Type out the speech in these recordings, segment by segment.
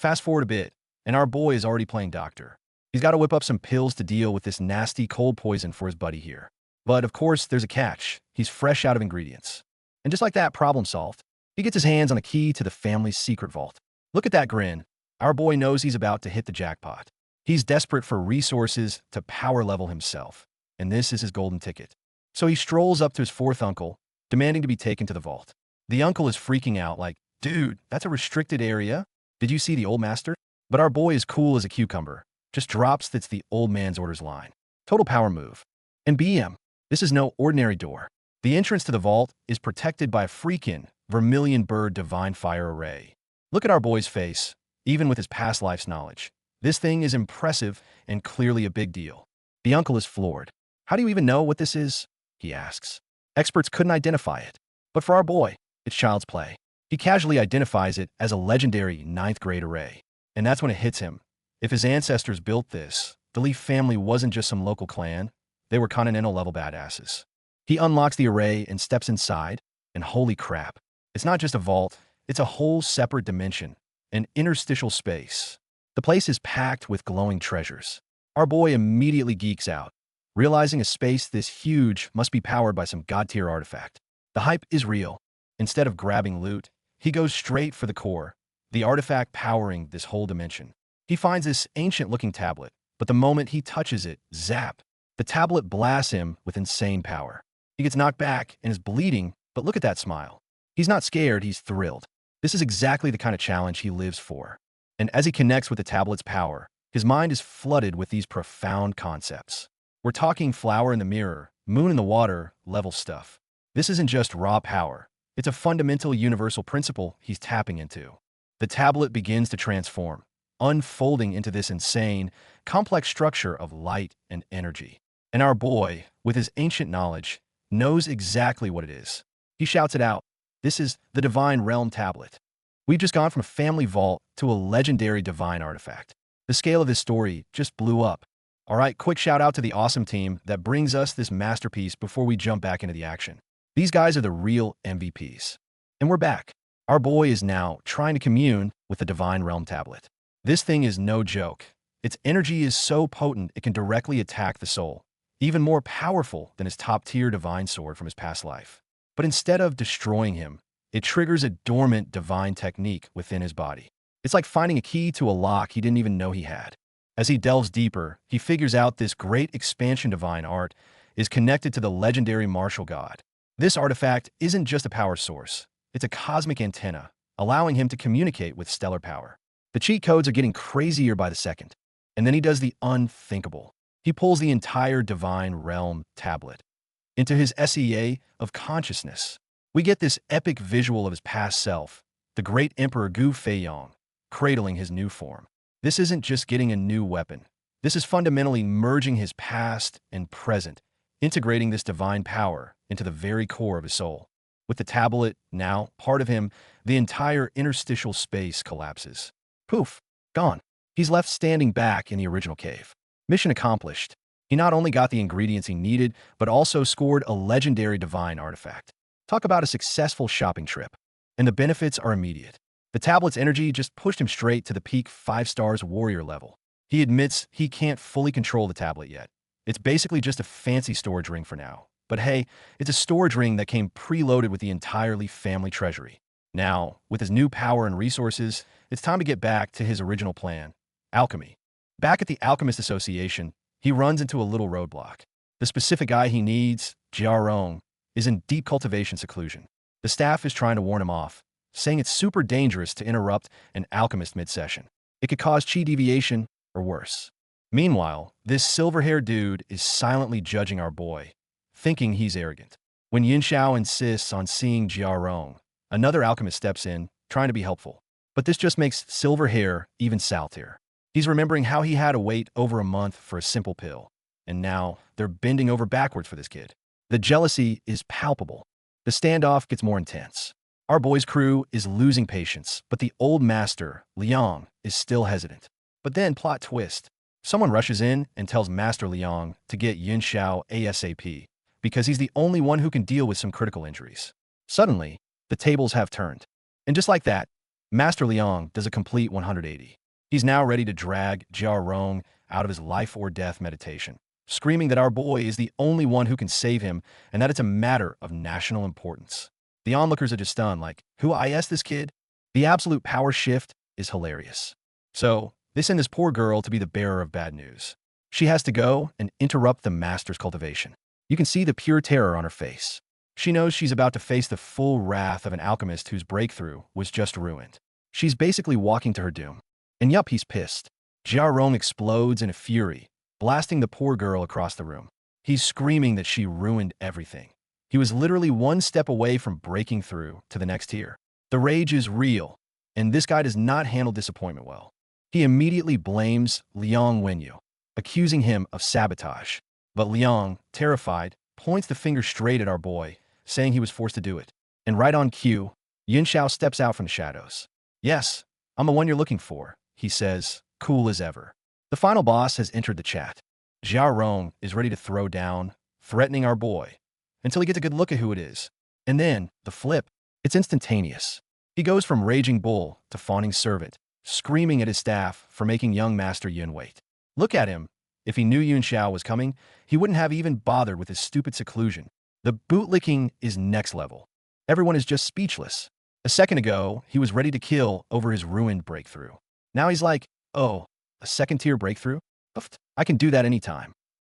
Fast forward a bit, and our boy is already playing doctor. He's got to whip up some pills to deal with this nasty cold poison for his buddy here. But of course, there's a catch. He's fresh out of ingredients. And just like that, problem solved. He gets his hands on a key to the family's secret vault. Look at that grin. Our boy knows he's about to hit the jackpot. He's desperate for resources to power level himself, and this is his golden ticket. So he strolls up to his fourth uncle, demanding to be taken to the vault. The uncle is freaking out like, dude, that's a restricted area. Did you see the old master? But our boy is cool as a cucumber. Just drops that's the old man's orders line. Total power move. And BM, this is no ordinary door. The entrance to the vault is protected by a freaking vermilion bird divine fire array. Look at our boy's face, even with his past life's knowledge. This thing is impressive and clearly a big deal. The uncle is floored. How do you even know what this is? He asks. Experts couldn't identify it. But for our boy, it's child's play. He casually identifies it as a legendary 9th grade array. And that's when it hits him. If his ancestors built this, the Leaf family wasn't just some local clan. They were continental-level badasses. He unlocks the array and steps inside, and holy crap. It's not just a vault, it's a whole separate dimension, an interstitial space. The place is packed with glowing treasures. Our boy immediately geeks out, realizing a space this huge must be powered by some god-tier artifact. The hype is real. Instead of grabbing loot, he goes straight for the core, the artifact powering this whole dimension. He finds this ancient-looking tablet, but the moment he touches it, zap, the tablet blasts him with insane power. He gets knocked back and is bleeding, but look at that smile. He's not scared, he's thrilled. This is exactly the kind of challenge he lives for. And as he connects with the tablet's power, his mind is flooded with these profound concepts. We're talking flower in the mirror, moon in the water level stuff. This isn't just raw power. It's a fundamental universal principle he's tapping into. The tablet begins to transform, unfolding into this insane, complex structure of light and energy. And our boy, with his ancient knowledge, knows exactly what it is. He shouts it out. This is the Divine Realm Tablet. We've just gone from a family vault to a legendary divine artifact. The scale of this story just blew up. All right, quick shout out to the awesome team that brings us this masterpiece before we jump back into the action. These guys are the real MVPs. And we're back. Our boy is now trying to commune with the Divine Realm Tablet. This thing is no joke. Its energy is so potent it can directly attack the soul, even more powerful than his top-tier divine sword from his past life. But instead of destroying him, it triggers a dormant divine technique within his body. It's like finding a key to a lock he didn't even know he had. As he delves deeper, he figures out this great expansion divine art is connected to the legendary martial god. This artifact isn't just a power source. It's a cosmic antenna, allowing him to communicate with stellar power. The cheat codes are getting crazier by the second. And then he does the unthinkable. He pulls the entire Divine Realm Tablet into his SEA of consciousness. We get this epic visual of his past self, the great Emperor Gu Feiyong, cradling his new form. This isn't just getting a new weapon. This is fundamentally merging his past and present, integrating this divine power into the very core of his soul. With the tablet now part of him, the entire interstitial space collapses. Poof, gone. He's left standing back in the original cave. Mission accomplished. He not only got the ingredients he needed, but also scored a legendary divine artifact. Talk about a successful shopping trip. And the benefits are immediate. The tablet's energy just pushed him straight to the peak 5 stars warrior level. He admits he can't fully control the tablet yet. It's basically just a fancy storage ring for now. But hey, it's a storage ring that came preloaded with the entire Leaf family treasury. Now, with his new power and resources, it's time to get back to his original plan, alchemy. Back at the Alchemist Association, he runs into a little roadblock. The specific guy he needs, Jiarong, is in deep cultivation seclusion. The staff is trying to warn him off, saying it's super dangerous to interrupt an alchemist mid-session. It could cause chi deviation or worse. Meanwhile, this silver-haired dude is silently judging our boy, thinking he's arrogant. When Yinxiao insists on seeing Jiarong, another alchemist steps in, trying to be helpful. But this just makes silver hair even saltier. He's remembering how he had to wait over a month for a simple pill. And now, they're bending over backwards for this kid. The jealousy is palpable. The standoff gets more intense. Our boy's crew is losing patience, but the old master, Liang, is still hesitant. But then, plot twist. Someone rushes in and tells Master Liang to get Yinxiao ASAP, because he's the only one who can deal with some critical injuries. Suddenly, the tables have turned. And just like that, Master Liang does a complete 180. He's now ready to drag Jia Rong out of his life or death meditation, screaming that our boy is the only one who can save him and that it's a matter of national importance. The onlookers are just stunned, like, who is this kid? The absolute power shift is hilarious. So, they send this poor girl to be the bearer of bad news. She has to go and interrupt the master's cultivation. You can see the pure terror on her face. She knows she's about to face the full wrath of an alchemist whose breakthrough was just ruined. She's basically walking to her doom. And yup, he's pissed. Jia Rong explodes in a fury, blasting the poor girl across the room. He's screaming that she ruined everything. He was literally one step away from breaking through to the next tier. The rage is real, and this guy does not handle disappointment well. He immediately blames Liang Wenyu, accusing him of sabotage. But Liang, terrified, points the finger straight at our boy, saying he was forced to do it. And right on cue, Yin Xiao steps out from the shadows. Yes, I'm the one you're looking for, he says, cool as ever. The final boss has entered the chat. Jia Rong is ready to throw down, threatening our boy, until he gets a good look at who it is. And then, the flip, it's instantaneous. He goes from raging bull to fawning servant, screaming at his staff for making young Master Yun wait. Look at him. If he knew Yun Xiao was coming, he wouldn't have even bothered with his stupid seclusion. The bootlicking is next level. Everyone is just speechless. A second ago, he was ready to kill over his ruined breakthrough. Now he's like, oh, a second-tier breakthrough? I can do that anytime.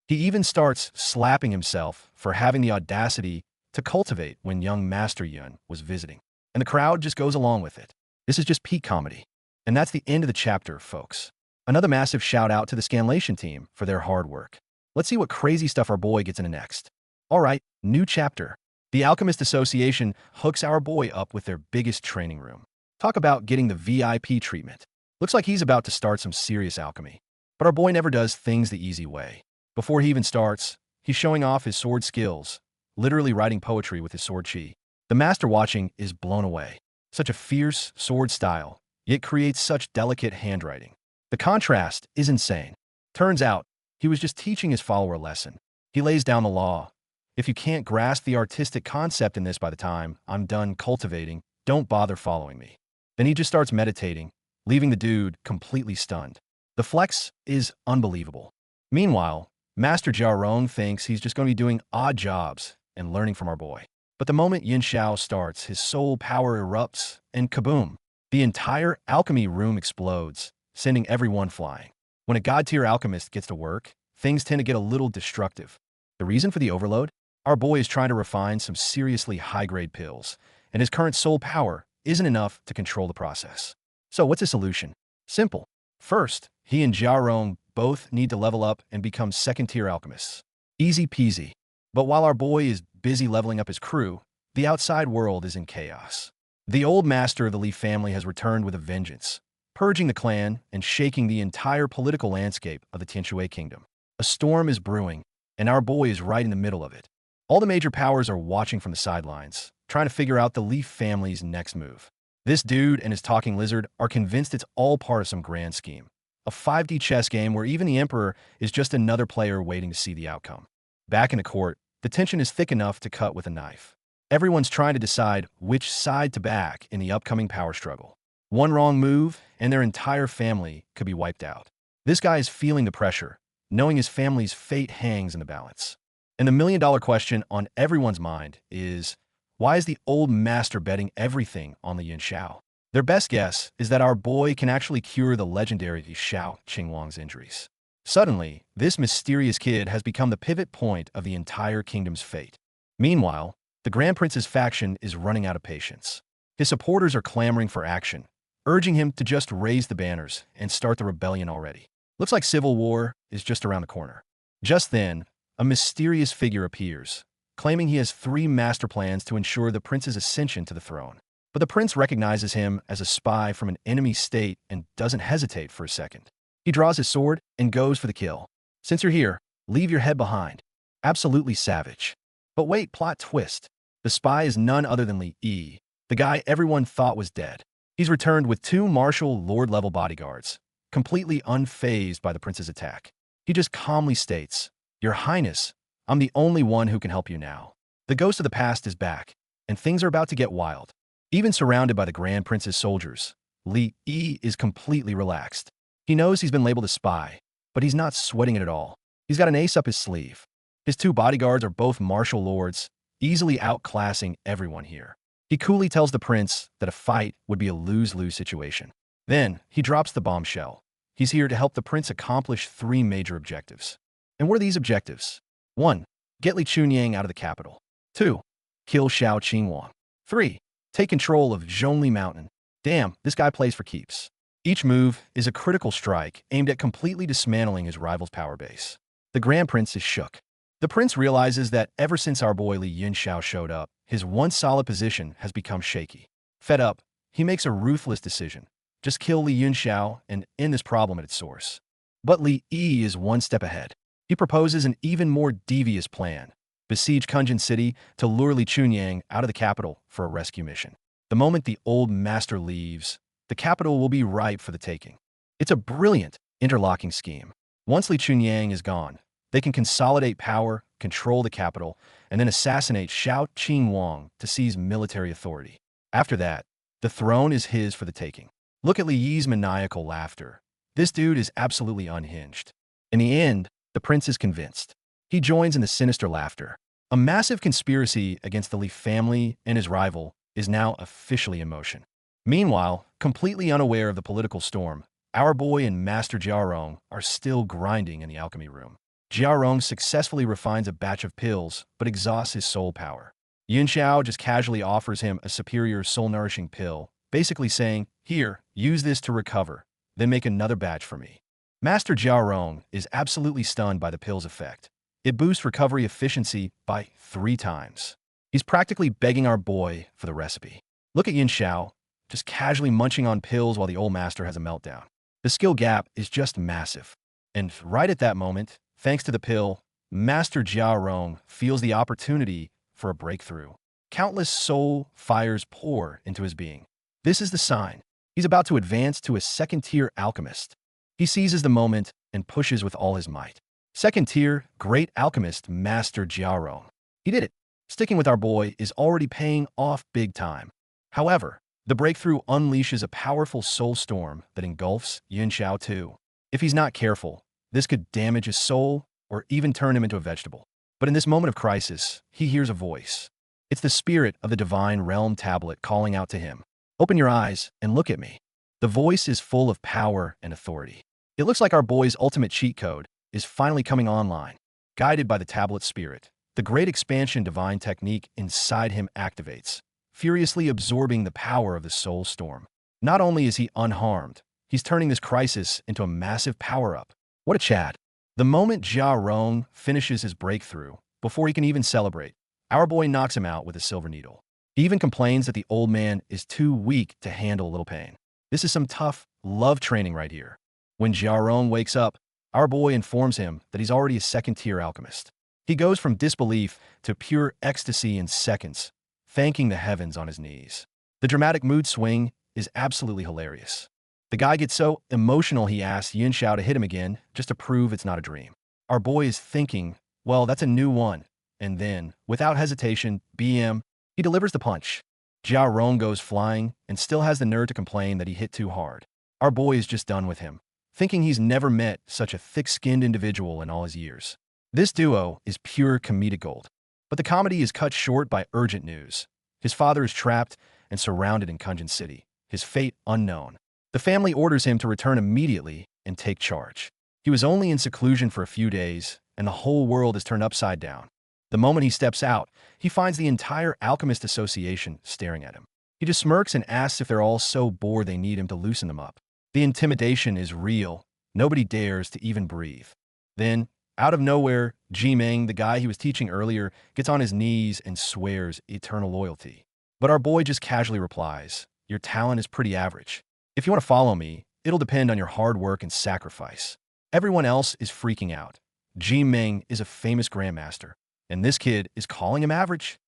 He even starts slapping himself for having the audacity to cultivate when young Master Yun was visiting. And the crowd just goes along with it. This is just peak comedy. And that's the end of the chapter, folks. Another massive shout out to the Scanlation team for their hard work. Let's see what crazy stuff our boy gets into next. Alright, new chapter. The Alchemist Association hooks our boy up with their biggest training room. Talk about getting the VIP treatment. Looks like he's about to start some serious alchemy. But our boy never does things the easy way. Before he even starts, he's showing off his sword skills, literally writing poetry with his sword chi. The master watching is blown away. Such a fierce sword style, yet creates such delicate handwriting. The contrast is insane. Turns out, he was just teaching his follower a lesson. He lays down the law. If you can't grasp the artistic concept in this by the time I'm done cultivating, don't bother following me. Then he just starts meditating, leaving the dude completely stunned. The flex is unbelievable. Meanwhile, Master Jia Rong thinks he's just going to be doing odd jobs and learning from our boy. But the moment Yin Xiao starts, his soul power erupts, and kaboom! The entire alchemy room explodes, sending everyone flying. When a god-tier alchemist gets to work, things tend to get a little destructive. The reason for the overload? Our boy is trying to refine some seriously high-grade pills, and his current soul power isn't enough to control the process. So what's his solution? Simple. First, he and Jia Rong both need to level up and become second-tier alchemists. Easy peasy. But while our boy is busy leveling up his crew, the outside world is in chaos. The old master of the Li family has returned with a vengeance, purging the clan and shaking the entire political landscape of the Tianshui kingdom. A storm is brewing, and our boy is right in the middle of it. All the major powers are watching from the sidelines, trying to figure out the Li family's next move. This dude and his talking lizard are convinced it's all part of some grand scheme. A 5D chess game where even the emperor is just another player waiting to see the outcome. Back in the court, the tension is thick enough to cut with a knife. Everyone's trying to decide which side to back in the upcoming power struggle. One wrong move, and their entire family could be wiped out. This guy is feeling the pressure, knowing his family's fate hangs in the balance. And the million-dollar question on everyone's mind is, why is the old master betting everything on the Yin Xiao? Their best guess is that our boy can actually cure the legendary Xiao Qingwang's injuries. Suddenly, this mysterious kid has become the pivot point of the entire kingdom's fate. Meanwhile, the Grand Prince's faction is running out of patience. His supporters are clamoring for action, urging him to just raise the banners and start the rebellion already. Looks like civil war is just around the corner. Just then, a mysterious figure appears, claiming he has 3 master plans to ensure the prince's ascension to the throne. But the prince recognizes him as a spy from an enemy state and doesn't hesitate for a second. He draws his sword and goes for the kill. Since you're here, leave your head behind. Absolutely savage. But wait, plot twist. The spy is none other than Li Yi, the guy everyone thought was dead. He's returned with 2 martial lord-level bodyguards, completely unfazed by the prince's attack. He just calmly states, "Your Highness, I'm the only one who can help you now." The ghost of the past is back, and things are about to get wild. Even surrounded by the Grand Prince's soldiers, Li Yi is completely relaxed. He knows he's been labeled a spy, but he's not sweating it at all. He's got an ace up his sleeve. His two bodyguards are both martial lords, easily outclassing everyone here. He coolly tells the prince that a fight would be a lose-lose situation. Then, he drops the bombshell. He's here to help the prince accomplish 3 major objectives. And what are these objectives? 1. Get Li Chunyang out of the capital. 2. Kill Xiao Qingwang. 3. Take control of Zhongli Mountain. Damn, this guy plays for keeps. Each move is a critical strike aimed at completely dismantling his rival's power base. The Grand Prince is shook. The prince realizes that ever since our boy Li Yunxiao showed up, his once solid position has become shaky. Fed up, he makes a ruthless decision. Just kill Li Yunxiao and end this problem at its source. But Li Yi is one step ahead. He proposes an even more devious plan. Besiege Kunjin City to lure Li Chunyang out of the capital for a rescue mission. The moment the old master leaves, the capital will be ripe for the taking. It's a brilliant interlocking scheme. Once Li Chunyang is gone, they can consolidate power, control the capital, and then assassinate Xiao Qingwang to seize military authority. After that, the throne is his for the taking. Look at Li Yi's maniacal laughter. This dude is absolutely unhinged. In the end, the prince is convinced. He joins in the sinister laughter. A massive conspiracy against the Li family and his rival is now officially in motion. Meanwhile, completely unaware of the political storm, our boy and Master Jiarong are still grinding in the alchemy room. Jiarong successfully refines a batch of pills, but exhausts his soul power. Yunxiao just casually offers him a superior soul-nourishing pill, basically saying, "Here, use this to recover, then make another batch for me." Master Jiarong is absolutely stunned by the pill's effect. It boosts recovery efficiency by 3 times. He's practically begging our boy for the recipe. Look at Yunxiao, just casually munching on pills while the old master has a meltdown. The skill gap is just massive. And right at that moment, thanks to the pill, Master Jiarong feels the opportunity for a breakthrough. Countless soul fires pour into his being. This is the sign. He's about to advance to a second-tier alchemist. He seizes the moment and pushes with all his might. Second-tier, great alchemist Master Jiarong. He did it. Sticking with our boy is already paying off big time. However, the breakthrough unleashes a powerful soul storm that engulfs Yunxiao too. If he's not careful, this could damage his soul or even turn him into a vegetable. But in this moment of crisis, he hears a voice. It's the spirit of the divine realm tablet calling out to him. "Open your eyes and look at me." The voice is full of power and authority. It looks like our boy's ultimate cheat code is finally coming online. Guided by the tablet's spirit, the great expansion divine technique inside him activates, furiously absorbing the power of the soul storm. Not only is he unharmed, he's turning this crisis into a massive power-up. What a Chad. The moment Jiarong finishes his breakthrough, before he can even celebrate, our boy knocks him out with a silver needle. He even complains that the old man is too weak to handle a little pain. This is some tough love training right here. When Jiarong wakes up, our boy informs him that he's already a second-tier alchemist. He goes from disbelief to pure ecstasy in seconds, thanking the heavens on his knees. The dramatic mood swing is absolutely hilarious. The guy gets so emotional he asks Yunxiao to hit him again just to prove it's not a dream. Our boy is thinking, well, that's a new one. And then, without hesitation, BM, he delivers the punch. Jiarong goes flying and still has the nerve to complain that he hit too hard. Our boy is just done with him, thinking he's never met such a thick-skinned individual in all his years. This duo is pure comedic gold. But the comedy is cut short by urgent news. His father is trapped and surrounded in Kunjin City, his fate unknown. The family orders him to return immediately and take charge. He was only in seclusion for a few days, and the whole world is turned upside down. The moment he steps out, he finds the entire Alchemist Association staring at him. He just smirks and asks if they're all so bored they need him to loosen them up. The intimidation is real. Nobody dares to even breathe. Then, out of nowhere, Jimeng, the guy he was teaching earlier, gets on his knees and swears eternal loyalty. But our boy just casually replies, "Your talent is pretty average. If you want to follow me, it'll depend on your hard work and sacrifice." Everyone else is freaking out. Jimeng is a famous grandmaster, and this kid is calling him average.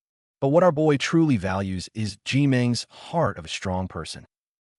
But what our boy truly values is Jimeng's heart of a strong person.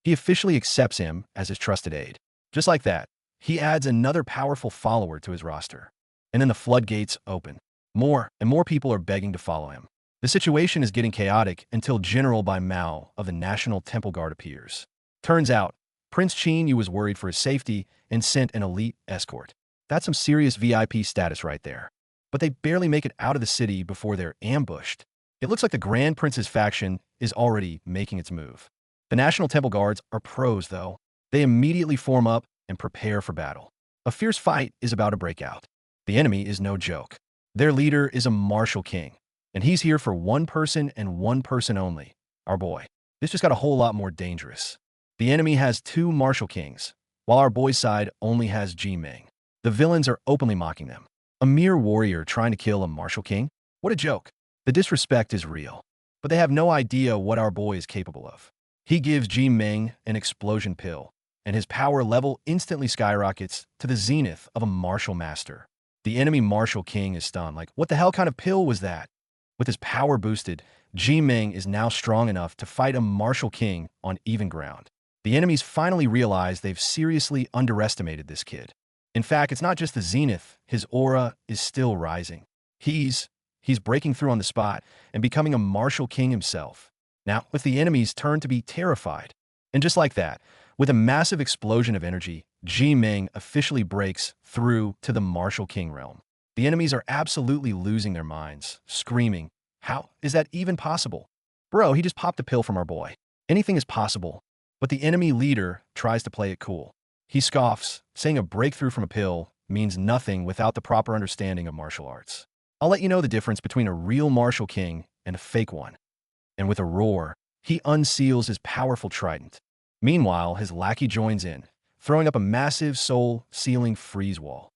He officially accepts him as his trusted aide. Just like that, he adds another powerful follower to his roster. And then the floodgates open. More and more people are begging to follow him. The situation is getting chaotic until General Bai Mao of the National Temple Guard appears. Turns out, Prince Chenyu was worried for his safety and sent an elite escort. That's some serious VIP status right there. But they barely make it out of the city before they're ambushed. It looks like the Grand Prince's faction is already making its move. The National Temple Guards are pros, though. They immediately form up and prepare for battle. A fierce fight is about to break out. The enemy is no joke. Their leader is a martial king, and he's here for one person and one person only, our boy. This just got a whole lot more dangerous. The enemy has two martial kings, while our boy's side only has Ji-Ming. The villains are openly mocking them. A mere warrior trying to kill a martial king? What a joke. The disrespect is real, but they have no idea what our boy is capable of. He gives Ji-Ming an explosion pill, and his power level instantly skyrockets to the zenith of a martial master. The enemy martial king is stunned, like, what the hell kind of pill was that? With his power boosted, Ji-Ming is now strong enough to fight a martial king on even ground. The enemies finally realize they've seriously underestimated this kid. In fact, it's not just the zenith, his aura is still rising. He's breaking through on the spot and becoming a martial king himself. Now, with the enemies turned to be terrified. And just like that, with a massive explosion of energy, Ji-Ming officially breaks through to the martial king realm. The enemies are absolutely losing their minds, screaming, "How is that even possible? Bro, he just popped a pill from our boy. Anything is possible." But the enemy leader tries to play it cool. He scoffs, saying a breakthrough from a pill means nothing without the proper understanding of martial arts. I'll let you know the difference between a real martial king and a fake one. And with a roar, he unseals his powerful trident. Meanwhile, his lackey joins in, throwing up a massive soul-sealing freeze wall.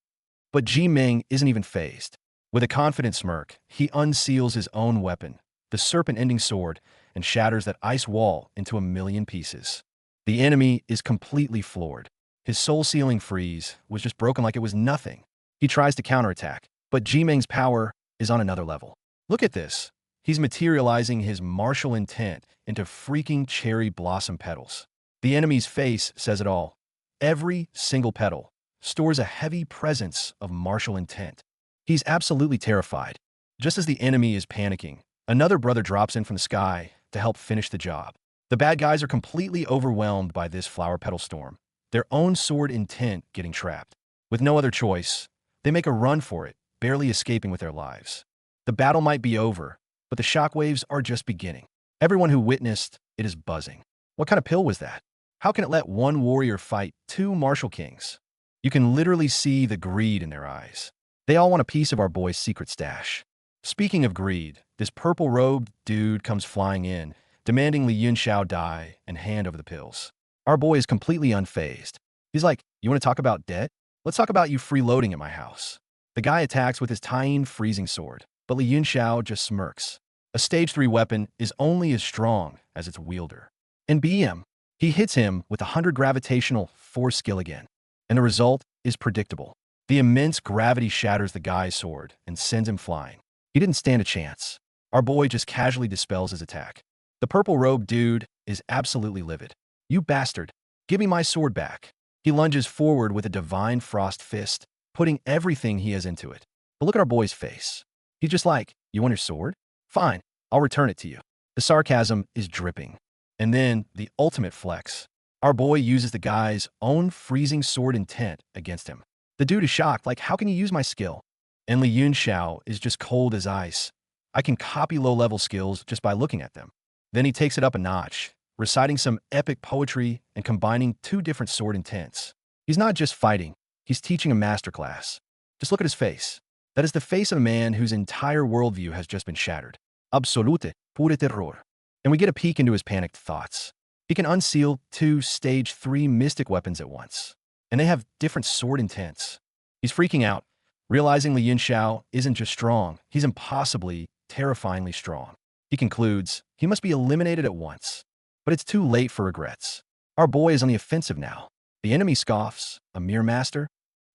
But Ji-Ming isn't even fazed. With a confident smirk, he unseals his own weapon, the serpent-ending sword, and shatters that ice wall into a million pieces. The enemy is completely floored. His soul-sealing freeze was just broken like it was nothing. He tries to counterattack, but Ji-Ming's power is on another level. Look at this. He's materializing his martial intent into freaking cherry blossom petals. The enemy's face says it all. Every single petal stores a heavy presence of martial intent. He's absolutely terrified. Just as the enemy is panicking, another brother drops in from the sky to help finish the job. The bad guys are completely overwhelmed by this flower petal storm, their own sword intent getting trapped. With no other choice, they make a run for it, barely escaping with their lives. The battle might be over, but the shockwaves are just beginning. Everyone who witnessed it is buzzing. What kind of pill was that? How can it let one warrior fight two martial kings? You can literally see the greed in their eyes. They all want a piece of our boy's secret stash. Speaking of greed, this purple-robed dude comes flying in, demanding Li Yunxiao die and hand over the pills. Our boy is completely unfazed. He's like, "You want to talk about debt? Let's talk about you freeloading at my house." The guy attacks with his Tyene freezing sword, but Li Yunxiao just smirks. A stage 3 weapon is only as strong as its wielder. And BM, he hits him with 100 gravitational force skill again. And the result is predictable. The immense gravity shatters the guy's sword and sends him flying. He didn't stand a chance. Our boy just casually dispels his attack. The purple-robed dude is absolutely livid. "You bastard, give me my sword back." He lunges forward with a divine frost fist, putting everything he has into it. But look at our boy's face. He's just like, "You want your sword? Fine, I'll return it to you." The sarcasm is dripping. And then, the ultimate flex. Our boy uses the guy's own freezing sword intent against him. The dude is shocked, like, "How can you use my skill?" And Li Yunxiao is just cold as ice. "I can copy low-level skills just by looking at them." Then he takes it up a notch, reciting some epic poetry and combining two different sword intents. He's not just fighting, he's teaching a masterclass. Just look at his face. That is the face of a man whose entire worldview has just been shattered. Absolute pure terror. And we get a peek into his panicked thoughts. He can unseal two Stage 3 mystic weapons at once, and they have different sword intents. He's freaking out, realizing Li Yunxiao isn't just strong, he's impossibly, terrifyingly strong. He concludes he must be eliminated at once. But it's too late for regrets. Our boy is on the offensive now. The enemy scoffs. A mere master?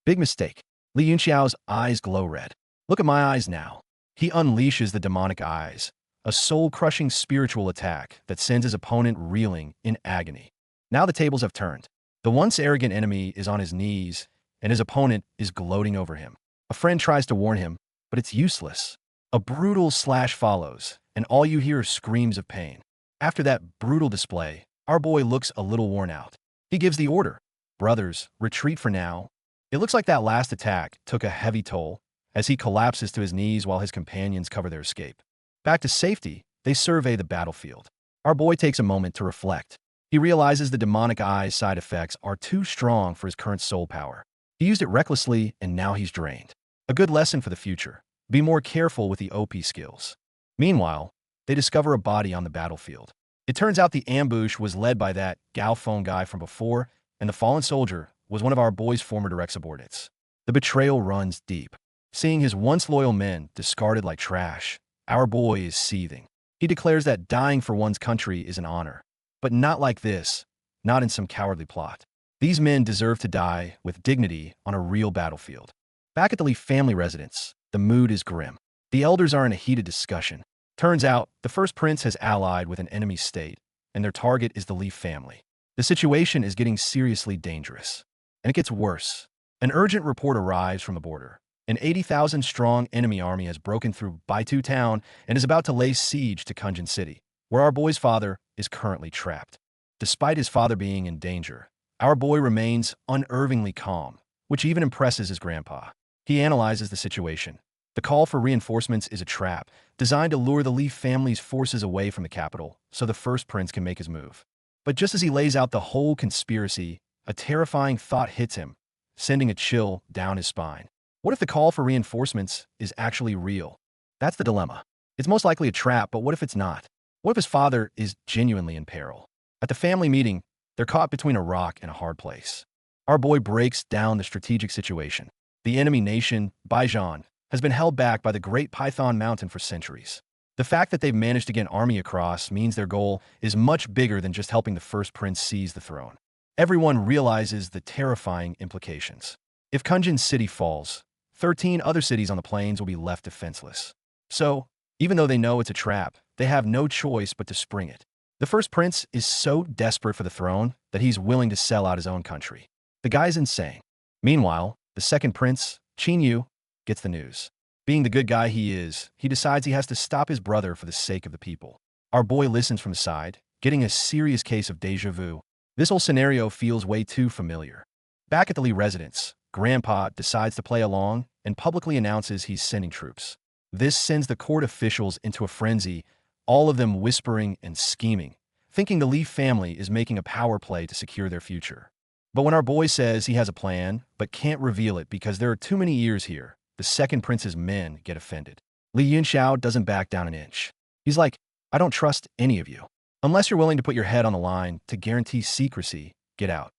Big mistake. Li Yunxiao's eyes glow red. "Look at my eyes now." He unleashes the demonic eyes, a soul-crushing spiritual attack that sends his opponent reeling in agony. Now the tables have turned. The once arrogant enemy is on his knees, and his opponent is gloating over him. A friend tries to warn him, but it's useless. A brutal slash follows, and all you hear are screams of pain. After that brutal display, Our boy looks a little worn out. He gives the order. Brothers, retreat for now. It looks like that last attack took a heavy toll as he collapses to his knees while his companions cover their escape. Back to safety, they survey the battlefield. Our boy takes a moment to reflect. He realizes the demonic eye's side effects are too strong for his current soul power. He used it recklessly, and now he's drained. A good lesson for the future. Be more careful with the OP skills. Meanwhile, they discover a body on the battlefield. It turns out the ambush was led by that Galphone guy from before, and the fallen soldier was one of our boy's former direct subordinates. The betrayal runs deep. Seeing his once loyal men discarded like trash, our boy is seething. He declares that dying for one's country is an honor. But not like this, not in some cowardly plot. These men deserve to die with dignity on a real battlefield. Back at the Lee family residence, the mood is grim. The elders are in a heated discussion. Turns out, the first prince has allied with an enemy state, and their target is the Lee family. The situation is getting seriously dangerous. And it gets worse. An urgent report arrives from the border. An 80,000-strong enemy army has broken through Baitu town and is about to lay siege to Kunjin City, where our boy's father is currently trapped. Despite his father being in danger, our boy remains unervingly calm, which even impresses his grandpa. He analyzes the situation. The call for reinforcements is a trap, designed to lure the Lee family's forces away from the capital so the first prince can make his move. But just as he lays out the whole conspiracy, a terrifying thought hits him, sending a chill down his spine. What if the call for reinforcements is actually real? That's the dilemma. It's most likely a trap, but what if it's not? What if his father is genuinely in peril? At the family meeting, they're caught between a rock and a hard place. Our boy breaks down the strategic situation. The enemy nation, Baijan, has been held back by the Great Python Mountain for centuries. The fact that they've managed to get an army across means their goal is much bigger than just helping the first prince seize the throne. Everyone realizes the terrifying implications. If Kunjin City falls, 13 other cities on the plains will be left defenseless. So, even though they know it's a trap, they have no choice but to spring it. The first prince is so desperate for the throne that he's willing to sell out his own country. The guy's insane. Meanwhile, the second prince, Qin Yu, gets the news. Being the good guy he is, he decides he has to stop his brother for the sake of the people. Our boy listens from the side, getting a serious case of déjà vu. This whole scenario feels way too familiar. Back at the Lee residence, Grandpa decides to play along and publicly announces he's sending troops. This sends the court officials into a frenzy, all of them whispering and scheming, thinking the Lee family is making a power play to secure their future. But when our boy says he has a plan, but can't reveal it because there are too many ears here, the second prince's men get offended. Li Yunxiao doesn't back down an inch. He's like, I don't trust any of you. Unless you're willing to put your head on the line to guarantee secrecy, get out.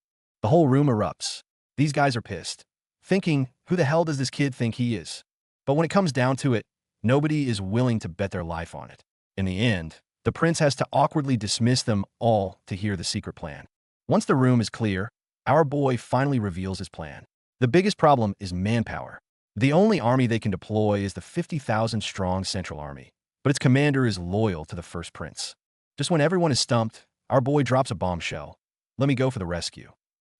The whole room erupts. These guys are pissed, thinking, who the hell does this kid think he is? But when it comes down to it, nobody is willing to bet their life on it. In the end, the prince has to awkwardly dismiss them all to hear the secret plan. Once the room is clear, our boy finally reveals his plan. The biggest problem is manpower. The only army they can deploy is the 50,000-strong Central Army, but its commander is loyal to the first prince. Just when everyone is stumped, our boy drops a bombshell. Let me go for the rescue.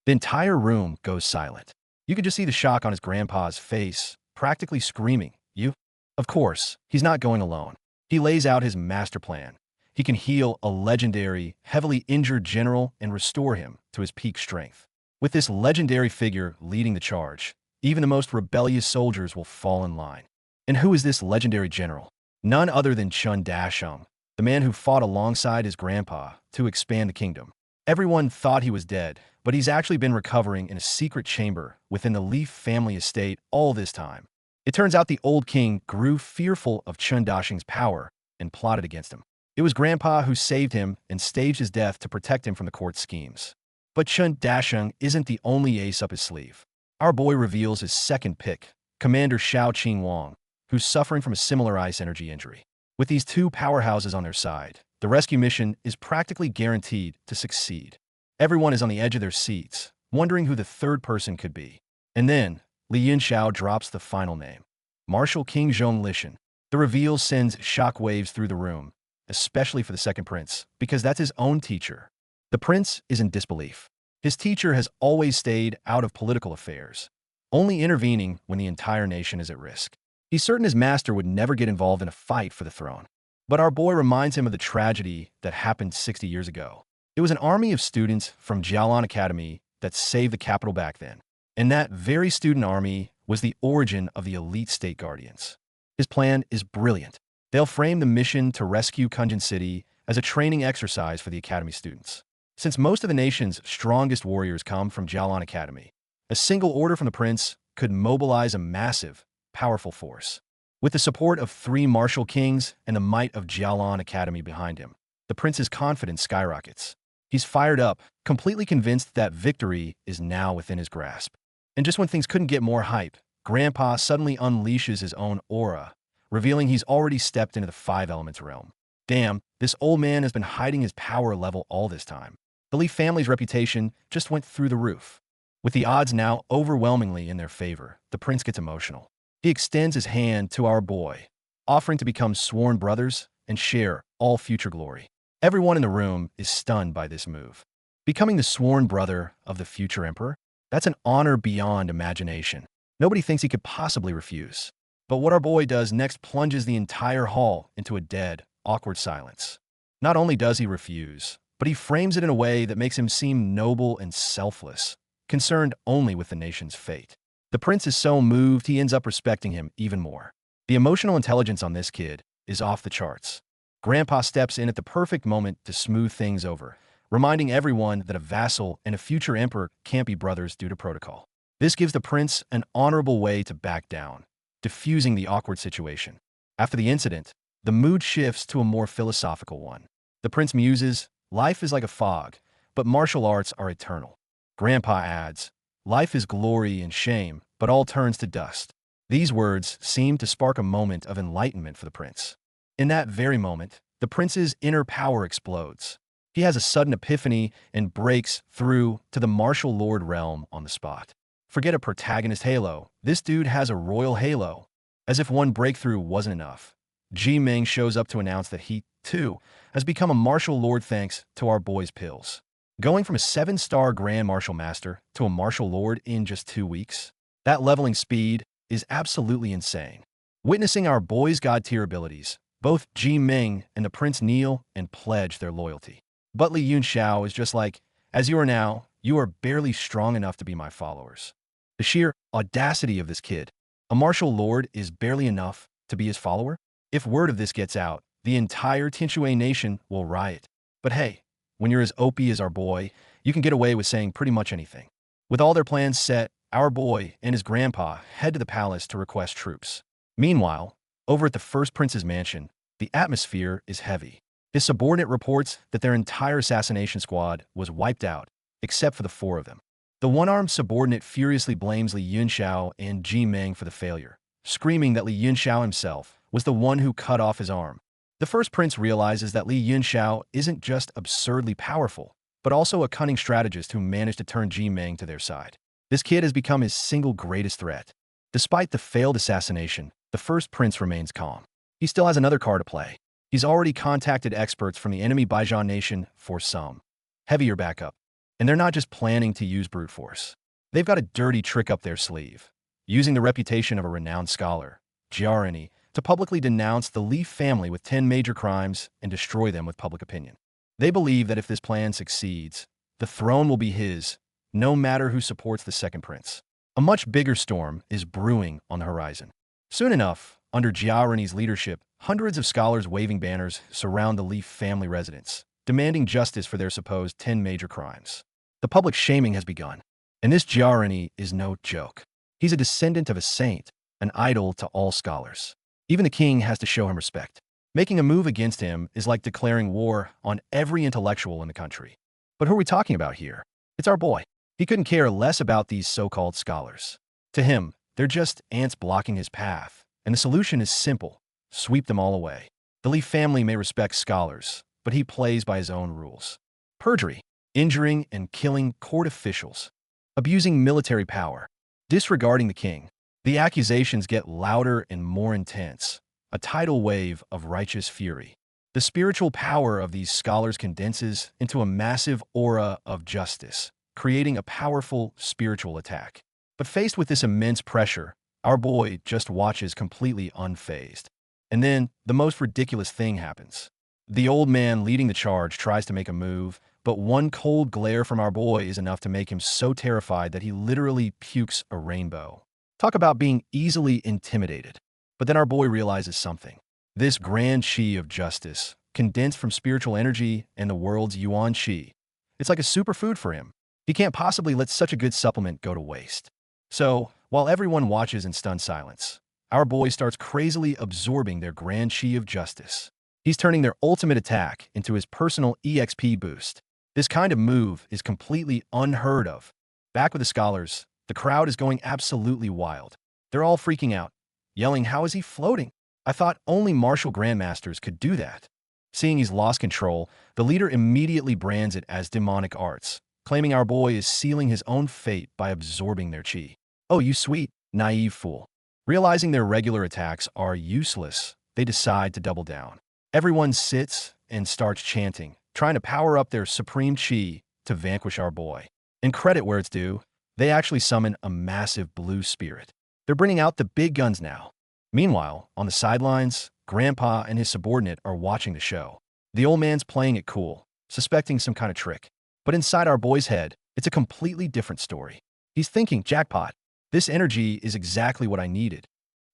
The entire room goes silent. You could just see the shock on his grandpa's face, practically screaming, You? Of course, he's not going alone. He lays out his master plan. He can heal a legendary, heavily injured general and restore him to his peak strength. With this legendary figure leading the charge, even the most rebellious soldiers will fall in line. And who is this legendary general? None other than Chun Dasheng, the man who fought alongside his grandpa to expand the kingdom. Everyone thought he was dead, but he's actually been recovering in a secret chamber within the Leaf family estate all this time. It turns out the old king grew fearful of Chun Dasheng's power and plotted against him. It was Grandpa who saved him and staged his death to protect him from the court's schemes. But Chun Dasheng isn't the only ace up his sleeve. Our boy reveals his second pick, Commander Xiao Qingwang, who's suffering from a similar ice energy injury. With these two powerhouses on their side, the rescue mission is practically guaranteed to succeed. Everyone is on the edge of their seats, wondering who the third person could be. And then, Li Yunxiao drops the final name, Marshal King Zhonglishan. The reveal sends shockwaves through the room, especially for the second prince, because that's his own teacher. The prince is in disbelief. His teacher has always stayed out of political affairs, only intervening when the entire nation is at risk. He's certain his master would never get involved in a fight for the throne. But our boy reminds him of the tragedy that happened 60 years ago. It was an army of students from Jialan Academy that saved the capital back then. And that very student army was the origin of the elite state guardians. His plan is brilliant. They'll frame the mission to rescue Kunjin City as a training exercise for the academy students. Since most of the nation's strongest warriors come from Jialan Academy, a single order from the prince could mobilize a massive, powerful force. With the support of 3 martial kings and the might of Jialan Academy behind him, the prince's confidence skyrockets. He's fired up, completely convinced that victory is now within his grasp. And just when things couldn't get more hype, Grandpa suddenly unleashes his own aura, revealing he's already stepped into the 5 elements realm. Damn, this old man has been hiding his power level all this time. The Lee family's reputation just went through the roof. With the odds now overwhelmingly in their favor, the prince gets emotional. He extends his hand to our boy, offering to become sworn brothers and share all future glory. Everyone in the room is stunned by this move. Becoming the sworn brother of the future emperor? That's an honor beyond imagination. Nobody thinks he could possibly refuse. But what our boy does next plunges the entire hall into a dead, awkward silence. Not only does he refuse, but he frames it in a way that makes him seem noble and selfless, concerned only with the nation's fate. The prince is so moved he ends up respecting him even more. The emotional intelligence on this kid is off the charts. Grandpa steps in at the perfect moment to smooth things over, reminding everyone that a vassal and a future emperor can't be brothers due to protocol. This gives the prince an honorable way to back down, diffusing the awkward situation. After the incident, the mood shifts to a more philosophical one. The prince muses, life is like a fog, but martial arts are eternal. Grandpa adds, life is glory and shame, but all turns to dust. These words seem to spark a moment of enlightenment for the prince. In that very moment, the prince's inner power explodes. He has a sudden epiphany and breaks through to the martial lord realm on the spot. Forget a protagonist halo. This dude has a royal halo. As if one breakthrough wasn't enough, Ji Ming shows up to announce that he, too, has become a martial lord thanks to our boy's pills. Going from a 7-star Grand Martial Master to a martial lord in just 2 weeks? That leveling speed is absolutely insane. Witnessing our boy's god-tier abilities, both Ji Ming and the prince kneel and pledge their loyalty. But Li Yunxiao is just like, as you are now, you are barely strong enough to be my followers. The sheer audacity of this kid. A martial lord is barely enough to be his follower? If word of this gets out, the entire Tinshui nation will riot. But hey, when you're as OP as our boy, you can get away with saying pretty much anything. With all their plans set, our boy and his grandpa head to the palace to request troops. Meanwhile, over at the first prince's mansion, the atmosphere is heavy. His subordinate reports that their entire assassination squad was wiped out, except for the 4 of them. The one-armed subordinate furiously blames Li Yunxiao and Ji Ming for the failure, screaming that Li Yunxiao himself was the one who cut off his arm. The first prince realizes that Li Yunxiao isn't just absurdly powerful, but also a cunning strategist who managed to turn Ji Ming to their side. This kid has become his single greatest threat. Despite the failed assassination, the first prince remains calm. He still has another card to play. He's already contacted experts from the enemy Baijian nation for some heavier backup. And they're not just planning to use brute force. They've got a dirty trick up their sleeve, using the reputation of a renowned scholar, Jiarani, to publicly denounce the Li family with 10 major crimes and destroy them with public opinion. They believe that if this plan succeeds, the throne will be his, no matter who supports the second prince. A much bigger storm is brewing on the horizon. Soon enough, under Jiarani's leadership, hundreds of scholars waving banners surround the Li family residence, demanding justice for their supposed 10 major crimes. The public shaming has begun, and this Jiarani is no joke. He's a descendant of a saint, an idol to all scholars. Even the king has to show him respect. Making a move against him is like declaring war on every intellectual in the country. But who are we talking about here? It's our boy. He couldn't care less about these so-called scholars. To him, they're just ants blocking his path, and the solution is simple: sweep them all away. The Li family may respect scholars, but he plays by his own rules. Perjury, injuring and killing court officials, abusing military power, disregarding the king. The accusations get louder and more intense, a tidal wave of righteous fury. The spiritual power of these scholars condenses into a massive aura of justice, creating a powerful spiritual attack. But faced with this immense pressure, our boy just watches completely unfazed. And then, the most ridiculous thing happens. The old man leading the charge tries to make a move, But one cold glare from our boy is enough to make him so terrified that he literally pukes a rainbow. Talk about being easily intimidated. But then our boy realizes something. This grand chi of justice, condensed from spiritual energy and the world's yuan chi, it's like a superfood for him. He can't possibly let such a good supplement go to waste. So, while everyone watches in stunned silence, our boy starts crazily absorbing their grand chi of justice. He's turning their ultimate attack into his personal EXP boost. This kind of move is completely unheard of. Back with the scholars, the crowd is going absolutely wild. They're all freaking out, yelling, "How is he floating? I thought only martial grandmasters could do that." Seeing he's lost control, the leader immediately brands it as demonic arts, claiming our boy is sealing his own fate by absorbing their chi. Oh, you sweet, naive fool. Realizing their regular attacks are useless, they decide to double down. Everyone sits and starts chanting, trying to power up their supreme chi to vanquish our boy. And credit where it's due, they actually summon a massive blue spirit. They're bringing out the big guns now. Meanwhile, on the sidelines, Grandpa and his subordinate are watching the show. The old man's playing it cool, suspecting some kind of trick. But inside our boy's head, it's a completely different story. He's thinking, jackpot. This energy is exactly what I needed.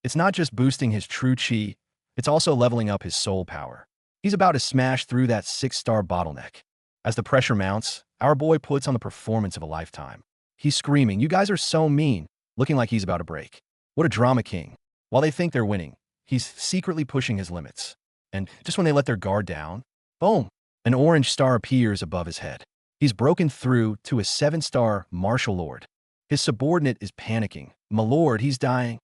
It's not just boosting his true chi, it's also leveling up his soul power. He's about to smash through that 6-star bottleneck. As the pressure mounts, our boy puts on the performance of a lifetime. He's screaming, "You guys are so mean," looking like he's about to break. What a drama king. While they think they're winning, he's secretly pushing his limits. And just when they let their guard down, boom, an orange star appears above his head. He's broken through to a 7-star martial lord. His subordinate is panicking. "My lord, he's dying."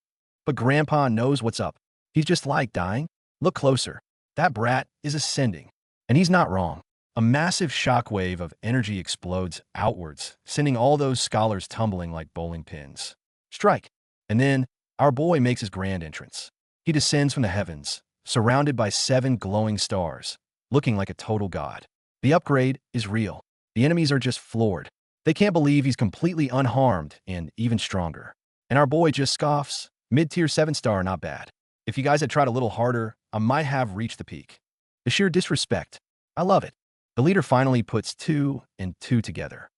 But Grandpa knows what's up. He's just like, "Dying? Look closer. That brat is ascending." And he's not wrong. A massive shockwave of energy explodes outwards, sending all those scholars tumbling like bowling pins. Strike. And then, our boy makes his grand entrance. He descends from the heavens, surrounded by 7 glowing stars, looking like a total god. The upgrade is real. The enemies are just floored. They can't believe he's completely unharmed and even stronger. And our boy just scoffs. Mid-tier 7-star, not bad. If you guys had tried a little harder, I might have reached the peak. The sheer disrespect. I love it. The leader finally puts 2 and 2 together.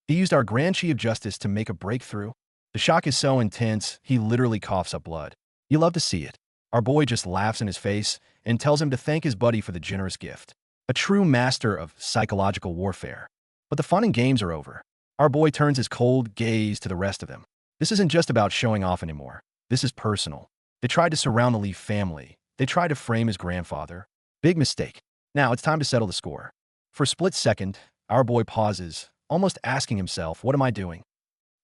He used our grand chi of justice to make a breakthrough. The shock is so intense, he literally coughs up blood. You love to see it. Our boy just laughs in his face and tells him to thank his buddy for the generous gift. A true master of psychological warfare. But the fun and games are over. Our boy turns his cold gaze to the rest of them. This isn't just about showing off anymore. This is personal. They tried to surround the Lee family. They tried to frame his grandfather. Big mistake. Now it's time to settle the score. For a split second, our boy pauses, almost asking himself, what am I doing?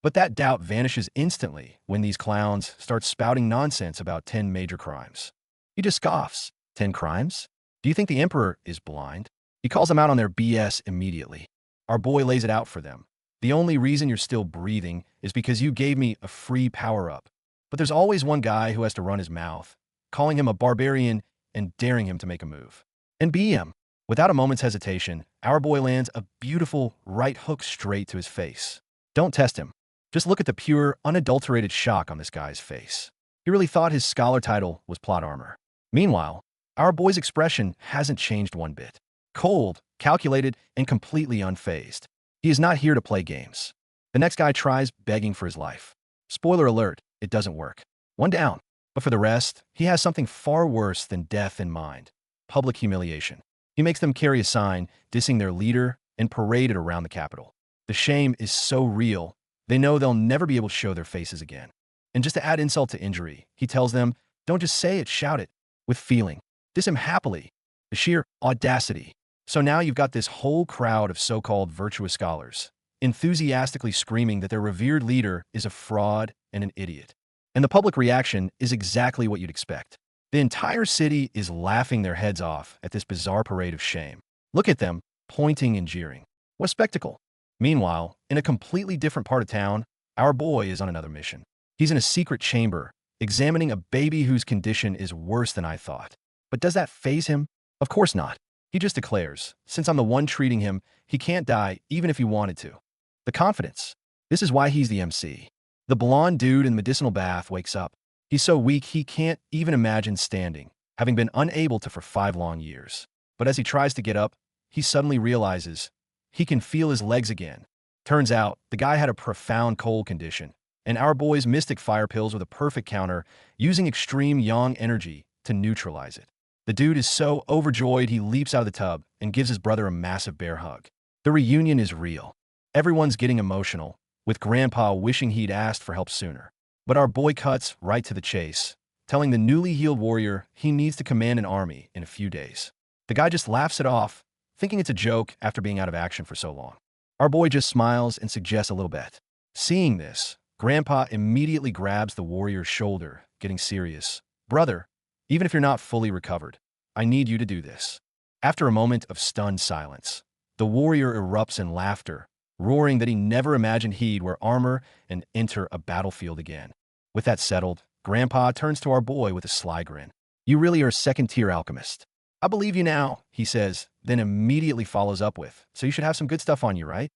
But that doubt vanishes instantly when these clowns start spouting nonsense about 10 major crimes. He just scoffs. 10 crimes? Do you think the emperor is blind? He calls them out on their BS immediately. Our boy lays it out for them. The only reason you're still breathing is because you gave me a free power-up. But there's always one guy who has to run his mouth, calling him a barbarian and daring him to make a move. And BM. Without a moment's hesitation, our boy lands a beautiful right hook straight to his face. Don't test him. Just look at the pure, unadulterated shock on this guy's face. He really thought his scholar title was plot armor. Meanwhile, our boy's expression hasn't changed one bit. Cold, calculated, and completely unfazed. He is not here to play games. The next guy tries begging for his life. Spoiler alert, it doesn't work. One down. But for the rest, he has something far worse than death in mind. Public humiliation. He makes them carry a sign, dissing their leader, and parade it around the capital. The shame is so real, they know they'll never be able to show their faces again. And just to add insult to injury, he tells them, don't just say it, shout it. With feeling. Diss him happily. The sheer audacity. So now you've got this whole crowd of so-called virtuous scholars, enthusiastically screaming that their revered leader is a fraud and an idiot. And the public reaction is exactly what you'd expect. The entire city is laughing their heads off at this bizarre parade of shame. Look at them, pointing and jeering. What a spectacle. Meanwhile, in a completely different part of town, our boy is on another mission. He's in a secret chamber, examining a baby whose condition is worse than I thought. But does that faze him? Of course not. He just declares, since I'm the one treating him, he can't die even if he wanted to. The confidence. This is why he's the MC. The blonde dude in the medicinal bath wakes up. He's so weak he can't even imagine standing, having been unable to for 5 long years. But as he tries to get up, he suddenly realizes he can feel his legs again. Turns out, the guy had a profound cold condition, and our boy's mystic fire pills were the perfect counter, using extreme yang energy to neutralize it. The dude is so overjoyed he leaps out of the tub and gives his brother a massive bear hug. The reunion is real. Everyone's getting emotional, with Grandpa wishing he'd asked for help sooner. But our boy cuts right to the chase, telling the newly healed warrior he needs to command an army in a few days. The guy just laughs it off, thinking it's a joke after being out of action for so long. Our boy just smiles and suggests a little bet. Seeing this, Grandpa immediately grabs the warrior's shoulder, getting serious. Brother, even if you're not fully recovered, I need you to do this. After a moment of stunned silence, the warrior erupts in laughter, roaring that he never imagined he'd wear armor and enter a battlefield again. With that settled, Grandpa turns to our boy with a sly grin. You really are a second-tier alchemist. I believe you now, he says, then immediately follows up with, so you should have some good stuff on you, right?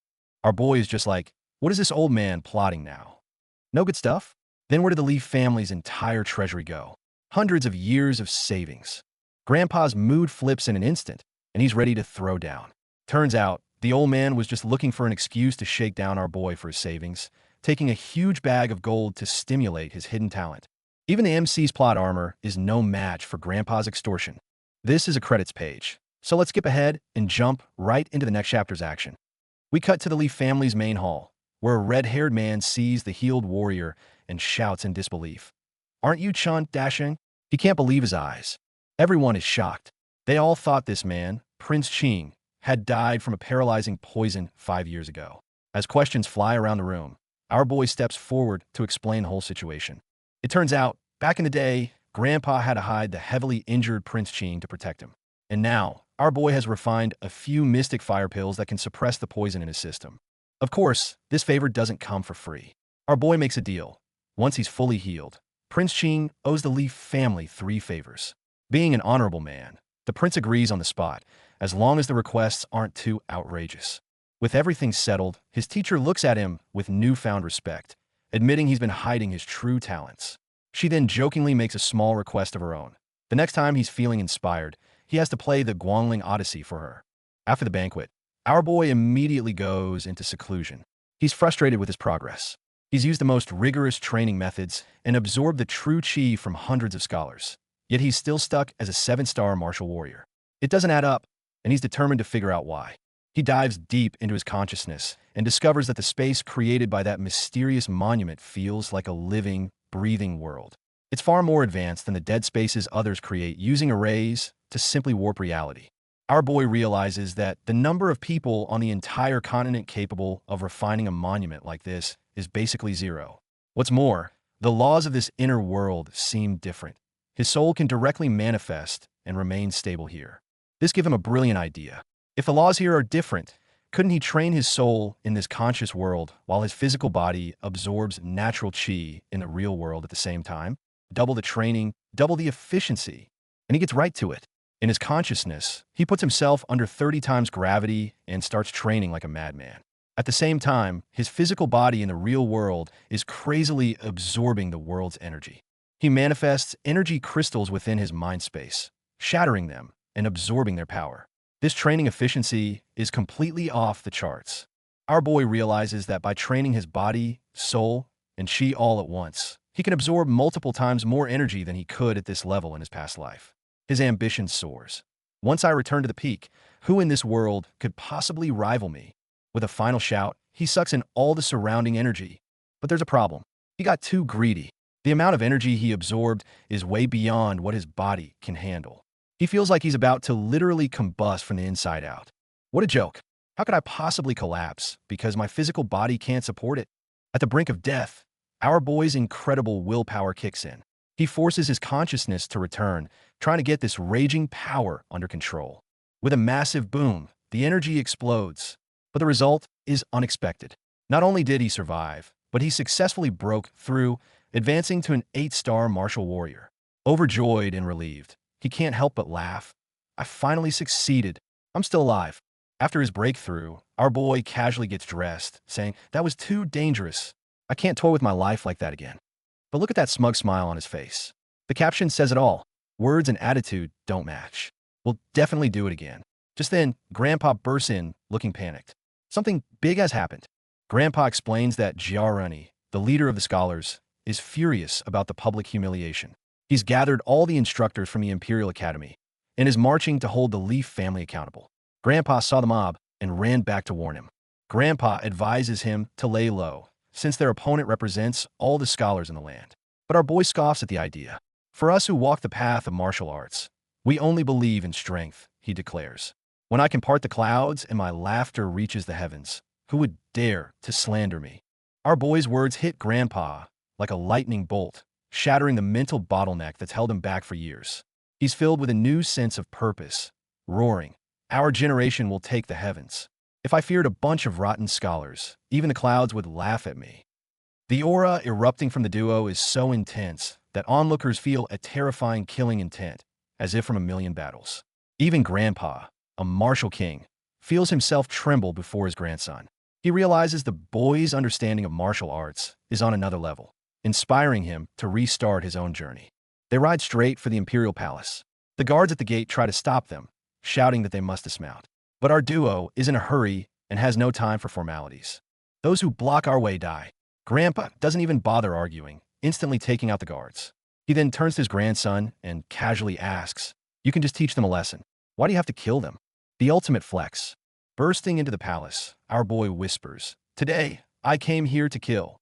Our boy is just like, what is this old man plotting now? No good stuff? Then where did the Leaf family's entire treasury go? Hundreds of years of savings. Grandpa's mood flips in an instant, and he's ready to throw down. Turns out, the old man was just looking for an excuse to shake down our boy for his savings, taking a huge bag of gold to stimulate his hidden talent. Even the MC's plot armor is no match for Grandpa's extortion. This is a credits page, so let's skip ahead and jump right into the next chapter's action. We cut to the Leaf family's main hall, where a red-haired man sees the healed warrior and shouts in disbelief. Aren't you Chun Dashing? He can't believe his eyes. Everyone is shocked. They all thought this man, Prince Ching, had died from a paralyzing poison 5 years ago. As questions fly around the room, our boy steps forward to explain the whole situation. It turns out, back in the day, Grandpa had to hide the heavily injured Prince Ching to protect him. And now, our boy has refined a few mystic fire pills that can suppress the poison in his system. Of course, this favor doesn't come for free. Our boy makes a deal. Once he's fully healed, Prince Ching owes the Leaf family 3 favors. Being an honorable man, the prince agrees on the spot, as long as the requests aren't too outrageous. With everything settled, his teacher looks at him with newfound respect, admitting he's been hiding his true talents. She then jokingly makes a small request of her own. The next time he's feeling inspired, he has to play the Guangling Odyssey for her. After the banquet, our boy immediately goes into seclusion. He's frustrated with his progress. He's used the most rigorous training methods and absorbed the true chi from hundreds of scholars. Yet he's still stuck as a 7-star martial warrior. It doesn't add up, and he's determined to figure out why. He dives deep into his consciousness and discovers that the space created by that mysterious monument feels like a living, breathing world. It's far more advanced than the dead spaces others create using arrays to simply warp reality. Our boy realizes that the number of people on the entire continent capable of refining a monument like this is basically 0. What's more, the laws of this inner world seem different. His soul can directly manifest and remain stable here. This gives him a brilliant idea. If the laws here are different, couldn't he train his soul in this conscious world while his physical body absorbs natural chi in the real world at the same time? Double the training, double the efficiency. And he gets right to it. In his consciousness, he puts himself under 30 times gravity and starts training like a madman. At the same time, his physical body in the real world is crazily absorbing the world's energy. He manifests energy crystals within his mind space, shattering them and absorbing their power. This training efficiency is completely off the charts. Our boy realizes that by training his body, soul, and chi all at once, he can absorb multiple times more energy than he could at this level in his past life. His ambition soars. Once I return to the peak, who in this world could possibly rival me? With a final shout, he sucks in all the surrounding energy. But there's a problem. He got too greedy. The amount of energy he absorbed is way beyond what his body can handle. He feels like he's about to literally combust from the inside out. What a joke. How could I possibly collapse because my physical body can't support it? At the brink of death, our boy's incredible willpower kicks in. He forces his consciousness to return, trying to get this raging power under control. With a massive boom, the energy explodes. But the result is unexpected. Not only did he survive, but he successfully broke through, advancing to an 8-star martial warrior. Overjoyed and relieved, he can't help but laugh. I finally succeeded. I'm still alive. After his breakthrough, our boy casually gets dressed, saying, "That was too dangerous. I can't toy with my life like that again." But look at that smug smile on his face. The caption says it all. Words and attitude don't match. We'll definitely do it again. Just then, Grandpa bursts in, looking panicked. Something big has happened. Grandpa explains that Jiarani, the leader of the scholars, is furious about the public humiliation. He's gathered all the instructors from the Imperial Academy and is marching to hold the Leaf family accountable. Grandpa saw the mob and ran back to warn him. Grandpa advises him to lay low, since their opponent represents all the scholars in the land. But our boy scoffs at the idea. For us who walk the path of martial arts, we only believe in strength, he declares. When I can part the clouds and my laughter reaches the heavens, who would dare to slander me? Our boy's words hit Grandpa like a lightning bolt, shattering the mental bottleneck that's held him back for years. He's filled with a new sense of purpose, roaring, "Our generation will take the heavens. If I feared a bunch of rotten scholars, even the clouds would laugh at me." The aura erupting from the duo is so intense that onlookers feel a terrifying killing intent, as if from a million battles. Even Grandpa, a martial king, feels himself tremble before his grandson. He realizes the boy's understanding of martial arts is on another level, inspiring him to restart his own journey. They ride straight for the Imperial Palace. The guards at the gate try to stop them, shouting that they must dismount. But our duo is in a hurry and has no time for formalities. Those who block our way die. Grandpa doesn't even bother arguing, instantly taking out the guards. He then turns to his grandson and casually asks, "You can just teach them a lesson. Why do you have to kill them?" The ultimate flex. Bursting into the palace, our boy whispers, "Today, I came here to kill."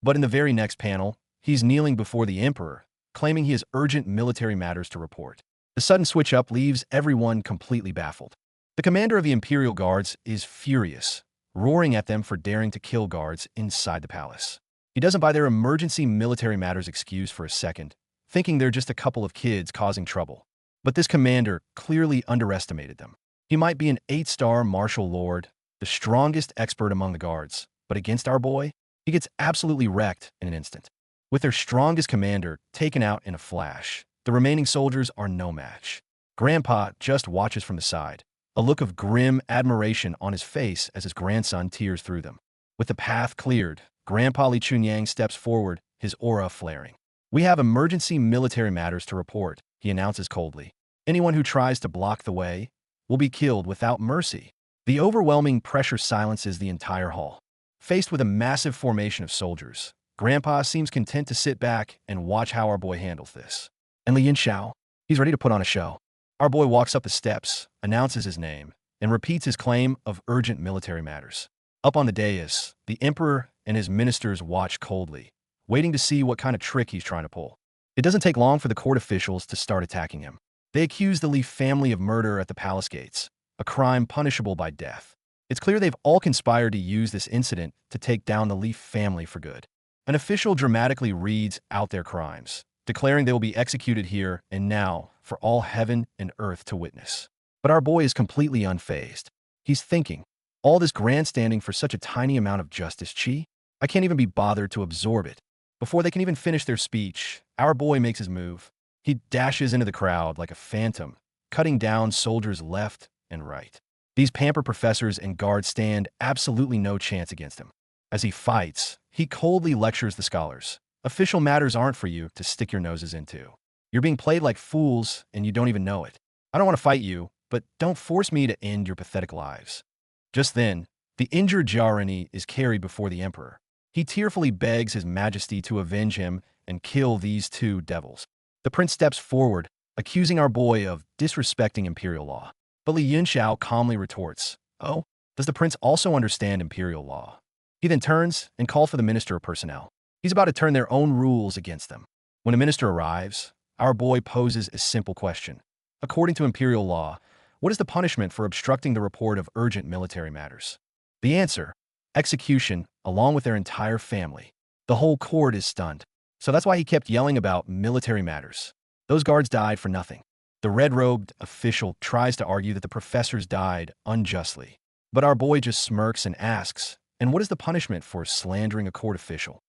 But in the very next panel, he's kneeling before the emperor, claiming he has urgent military matters to report. The sudden switch-up leaves everyone completely baffled. The commander of the Imperial Guards is furious, roaring at them for daring to kill guards inside the palace. He doesn't buy their emergency military matters excuse for a second, thinking they're just a couple of kids causing trouble. But this commander clearly underestimated them. He might be an 8-star martial lord, the strongest expert among the guards, but against our boy, he gets absolutely wrecked in an instant. With their strongest commander taken out in a flash, the remaining soldiers are no match. Grandpa just watches from the side, a look of grim admiration on his face as his grandson tears through them. With the path cleared, Grandpa Li Chunyang steps forward, his aura flaring. "We have emergency military matters to report," he announces coldly. "Anyone who tries to block the way will be killed without mercy." The overwhelming pressure silences the entire hall. Faced with a massive formation of soldiers, Grandpa seems content to sit back and watch how our boy handles this. And Li Yinxiao, he's ready to put on a show. Our boy walks up the steps, announces his name, and repeats his claim of urgent military matters. Up on the dais, the emperor and his ministers watch coldly, waiting to see what kind of trick he's trying to pull. It doesn't take long for the court officials to start attacking him. They accuse the Li family of murder at the palace gates, a crime punishable by death. It's clear they've all conspired to use this incident to take down the Li family for good. An official dramatically reads out their crimes, declaring they will be executed here and now for all heaven and earth to witness. But our boy is completely unfazed. He's thinking, all this grandstanding for such a tiny amount of justice, chi? I can't even be bothered to absorb it. Before they can even finish their speech, our boy makes his move. He dashes into the crowd like a phantom, cutting down soldiers left and right. These pampered professors and guards stand absolutely no chance against him. As he fights, he coldly lectures the scholars. "Official matters aren't for you to stick your noses into. You're being played like fools and you don't even know it. I don't want to fight you, but don't force me to end your pathetic lives." Just then, the injured Jiarani is carried before the emperor. He tearfully begs his majesty to avenge him and kill these two devils. The prince steps forward, accusing our boy of disrespecting imperial law. But Li Yunxiao calmly retorts, "Oh, does the prince also understand imperial law?" He then turns and calls for the minister of personnel. He's about to turn their own rules against them. When a minister arrives, our boy poses a simple question. According to imperial law, what is the punishment for obstructing the report of urgent military matters? The answer, execution, along with their entire family. The whole court is stunned. So that's why he kept yelling about military matters. Those guards died for nothing. The red-robed official tries to argue that the professors died unjustly. But our boy just smirks and asks, "And what is the punishment for slandering a court official?"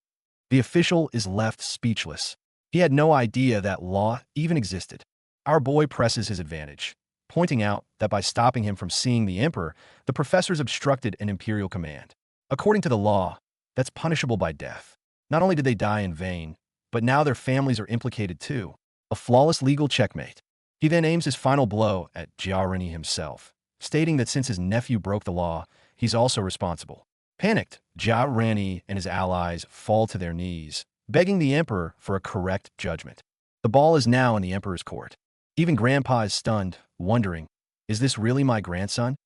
The official is left speechless. He had no idea that law even existed. Our boy presses his advantage, pointing out that by stopping him from seeing the emperor, the professors obstructed an imperial command. According to the law, that's punishable by death. Not only did they die in vain, but now their families are implicated too. A flawless legal checkmate. He then aims his final blow at Jiarani himself, stating that since his nephew broke the law, he's also responsible. Panicked, Jia Rani and his allies fall to their knees, begging the emperor for a correct judgment. The ball is now in the emperor's court. Even Grandpa is stunned, wondering, is this really my grandson?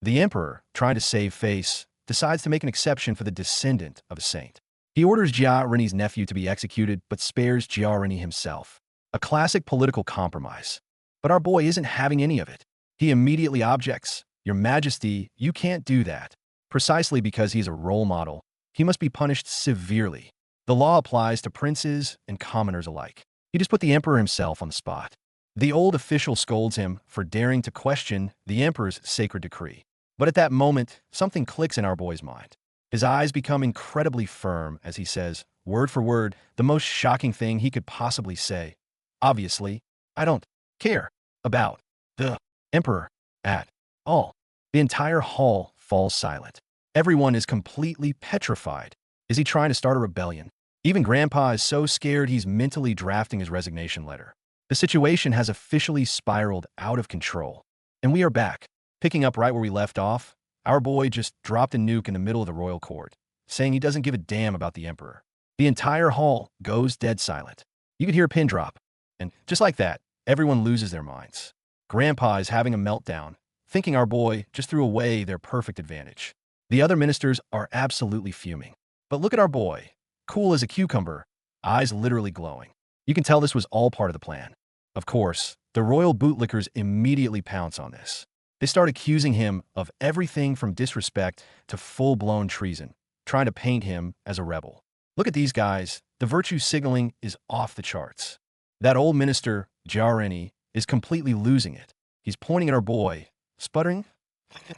The emperor, trying to save face, decides to make an exception for the descendant of a saint. He orders Jia Rani's nephew to be executed, but spares Jia Rani himself. A classic political compromise. But our boy isn't having any of it. He immediately objects. Your Majesty, you can't do that. Precisely because he's a role model, he must be punished severely. The law applies to princes and commoners alike. He just put the emperor himself on the spot. The old official scolds him for daring to question the emperor's sacred decree. But at that moment, something clicks in our boy's mind. His eyes become incredibly firm as he says, word for word, the most shocking thing he could possibly say. Obviously, I don't care about the emperor at all. The entire hall falls silent. Everyone is completely petrified. Is he trying to start a rebellion? Even Grandpa is so scared he's mentally drafting his resignation letter. The situation has officially spiraled out of control. And we are back. Picking up right where we left off, our boy just dropped a nuke in the middle of the royal court, saying he doesn't give a damn about the emperor. The entire hall goes dead silent. You could hear a pin drop. And just like that, everyone loses their minds. Grandpa is having a meltdown, thinking our boy just threw away their perfect advantage. The other ministers are absolutely fuming. But look at our boy, cool as a cucumber, eyes literally glowing. You can tell this was all part of the plan. Of course, the royal bootlickers immediately pounce on this. They start accusing him of everything from disrespect to full-blown treason, trying to paint him as a rebel. Look at these guys. The virtue signaling is off the charts. That old minister, Jia Rani, is completely losing it. He's pointing at our boy, sputtering,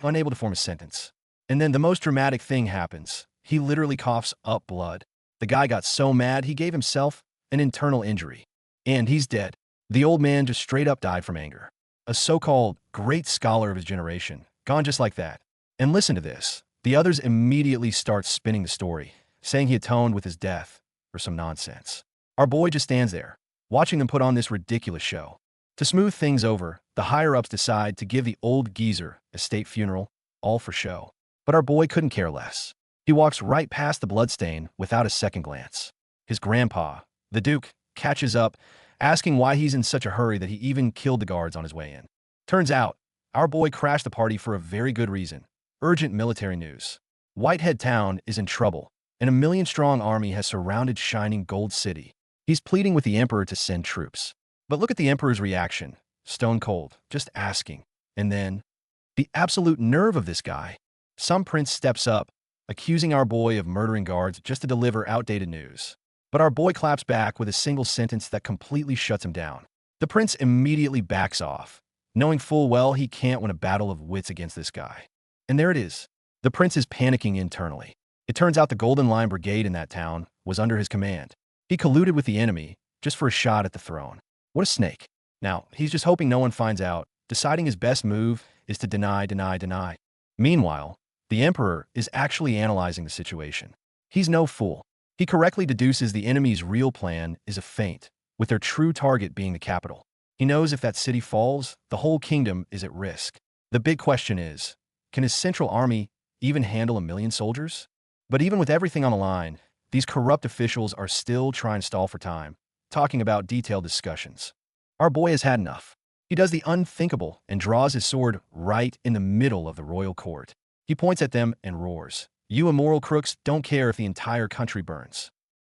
unable to form a sentence. And then the most dramatic thing happens. He literally coughs up blood. The guy got so mad he gave himself an internal injury. And he's dead. The old man just straight up died from anger. A so-called great scholar of his generation, gone just like that. And listen to this. The others immediately start spinning the story, saying he atoned with his death, or some nonsense. Our boy just stands there, watching them put on this ridiculous show. To smooth things over, the higher-ups decide to give the old geezer a state funeral, all for show. But our boy couldn't care less. He walks right past the bloodstain without a second glance. His grandpa, the Duke, catches up, asking why he's in such a hurry that he even killed the guards on his way in. Turns out, our boy crashed the party for a very good reason. Urgent military news. Whitehead Town is in trouble, and a million-strong army has surrounded Shining Gold City. He's pleading with the emperor to send troops. But look at the emperor's reaction. Stone cold, just asking. And then, the absolute nerve of this guy. Some prince steps up, accusing our boy of murdering guards just to deliver outdated news. But our boy claps back with a single sentence that completely shuts him down. The prince immediately backs off, knowing full well he can't win a battle of wits against this guy. And there it is. The prince is panicking internally. It turns out the Golden Line Brigade in that town was under his command. He colluded with the enemy just for a shot at the throne. What a snake. Now, he's just hoping no one finds out, deciding his best move is to deny. Meanwhile, the emperor is actually analyzing the situation. He's no fool. He correctly deduces the enemy's real plan is a feint, with their true target being the capital. He knows if that city falls, the whole kingdom is at risk. The big question is, can his central army even handle 1 million soldiers? But even with everything on the line, these corrupt officials are still trying to stall for time, talking about detailed discussions. Our boy has had enough. He does the unthinkable and draws his sword right in the middle of the royal court. He points at them and roars, "You immoral crooks don't care if the entire country burns."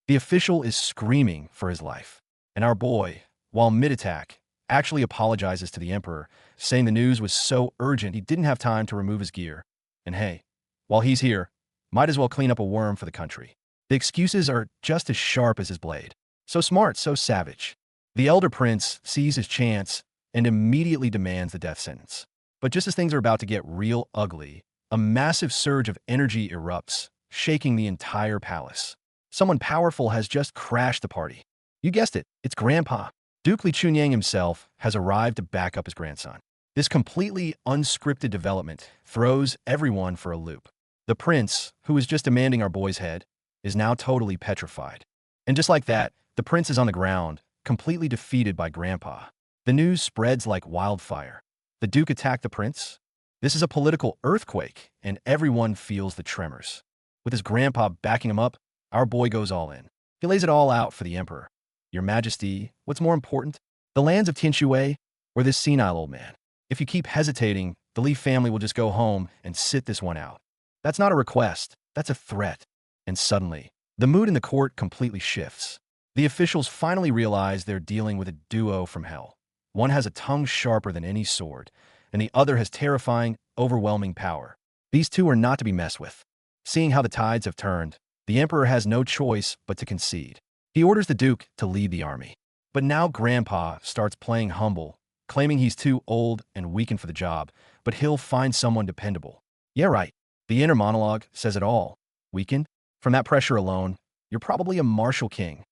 The official is screaming for his life. And our boy, while mid-attack, actually apologizes to the emperor, saying the news was so urgent he didn't have time to remove his gear. And hey, while he's here, might as well clean up a worm for the country. The excuses are just as sharp as his blade. So smart, so savage. The elder prince sees his chance and immediately demands the death sentence. But just as things are about to get real ugly, a massive surge of energy erupts, shaking the entire palace. Someone powerful has just crashed the party. You guessed it, it's Grandpa. Duke Li Chunyang himself has arrived to back up his grandson. This completely unscripted development throws everyone for a loop. The prince, who was just demanding our boy's head, is now totally petrified. And just like that, the prince is on the ground, completely defeated by Grandpa. The news spreads like wildfire. The Duke attacked the prince? This is a political earthquake, and everyone feels the tremors. With his grandpa backing him up, our boy goes all in. He lays it all out for the emperor. Your Majesty, what's more important? The lands of Tianshui or this senile old man? If you keep hesitating, the Li family will just go home and sit this one out. That's not a request, that's a threat. And suddenly, the mood in the court completely shifts. The officials finally realize they're dealing with a duo from hell. One has a tongue sharper than any sword, and the other has terrifying, overwhelming power. These two are not to be messed with. Seeing how the tides have turned, the emperor has no choice but to concede. He orders the duke to lead the army. But now Grandpa starts playing humble, claiming he's too old and weakened for the job, but he'll find someone dependable. Yeah, right. The inner monologue says it all. Weakened? From that pressure alone, you're probably a martial king.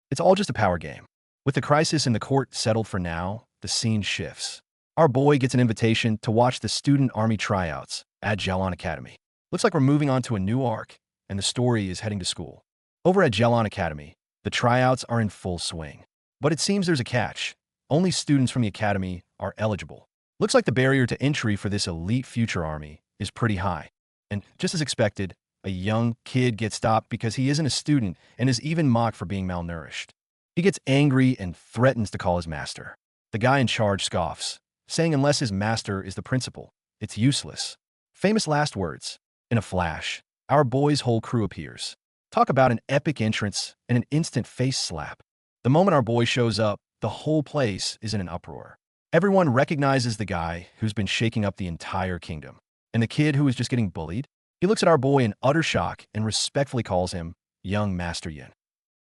It's all just a power game. With the crisis in the court settled for now, the scene shifts. Our boy gets an invitation to watch the student army tryouts at Jelon Academy. Looks like we're moving on to a new arc, and the story is heading to school. Over at Jelon Academy, the tryouts are in full swing. But it seems there's a catch. Only students from the academy are eligible. Looks like the barrier to entry for this elite future army is pretty high. And just as expected, a young kid gets stopped because he isn't a student and is even mocked for being malnourished. He gets angry and threatens to call his master. The guy in charge scoffs, saying unless his master is the principal, it's useless. Famous last words. In a flash, our boy's whole crew appears. Talk about an epic entrance and an instant face slap. The moment our boy shows up, the whole place is in an uproar. Everyone recognizes the guy who's been shaking up the entire kingdom. And the kid who is just getting bullied? He looks at our boy in utter shock and respectfully calls him young Master Yin.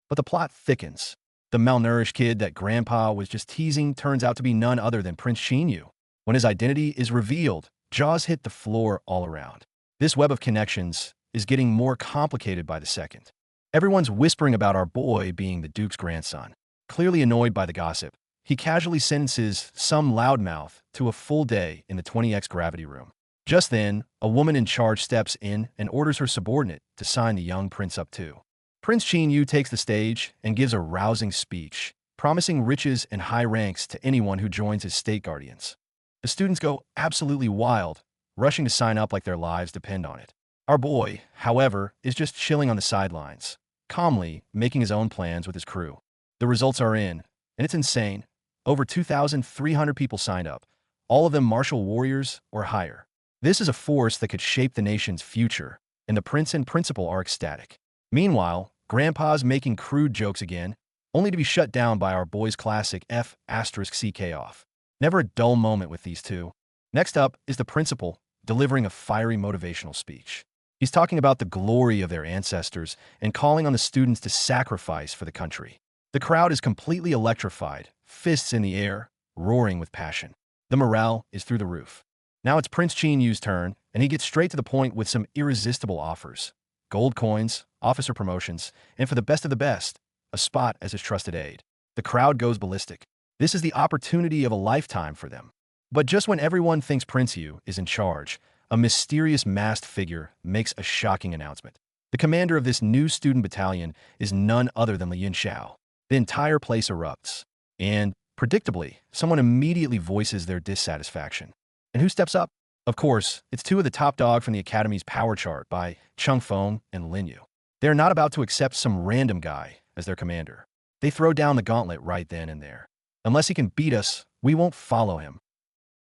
But the plot thickens. The malnourished kid that Grandpa was just teasing turns out to be none other than Prince Xinyu. When his identity is revealed, jaws hit the floor all around. This web of connections is getting more complicated by the second. Everyone's whispering about our boy being the Duke's grandson. Clearly annoyed by the gossip, he casually sentences some loudmouth to a full day in the 20X gravity room. Just then, a woman in charge steps in and orders her subordinate to sign the young prince up too. Prince Xinyu takes the stage and gives a rousing speech, promising riches and high ranks to anyone who joins his state guardians. The students go absolutely wild, rushing to sign up like their lives depend on it. Our boy, however, is just chilling on the sidelines, calmly making his own plans with his crew. The results are in, and it's insane. Over 2,300 people signed up, all of them martial warriors or higher. This is a force that could shape the nation's future, and the prince and principal are ecstatic. Meanwhile, Grandpa's making crude jokes again, only to be shut down by our boy's classic F***CK off. Never a dull moment with these two. Next up is the principal, delivering a fiery motivational speech. He's talking about the glory of their ancestors and calling on the students to sacrifice for the country. The crowd is completely electrified, fists in the air, roaring with passion. The morale is through the roof. Now it's Prince Qinyu's turn, and he gets straight to the point with some irresistible offers. Gold coins, officer promotions, and for the best of the best, a spot as his trusted aide. The crowd goes ballistic. This is the opportunity of a lifetime for them. But just when everyone thinks Prince Yu is in charge, a mysterious masked figure makes a shocking announcement. The commander of this new student battalion is none other than Lin Xiao. The entire place erupts. And, predictably, someone immediately voices their dissatisfaction. And who steps up? Of course, it's two of the top dog from the Academy's power chart by Cheng Feng and Lin Yu. They're not about to accept some random guy as their commander. They throw down the gauntlet right then and there. Unless he can beat us, we won't follow him.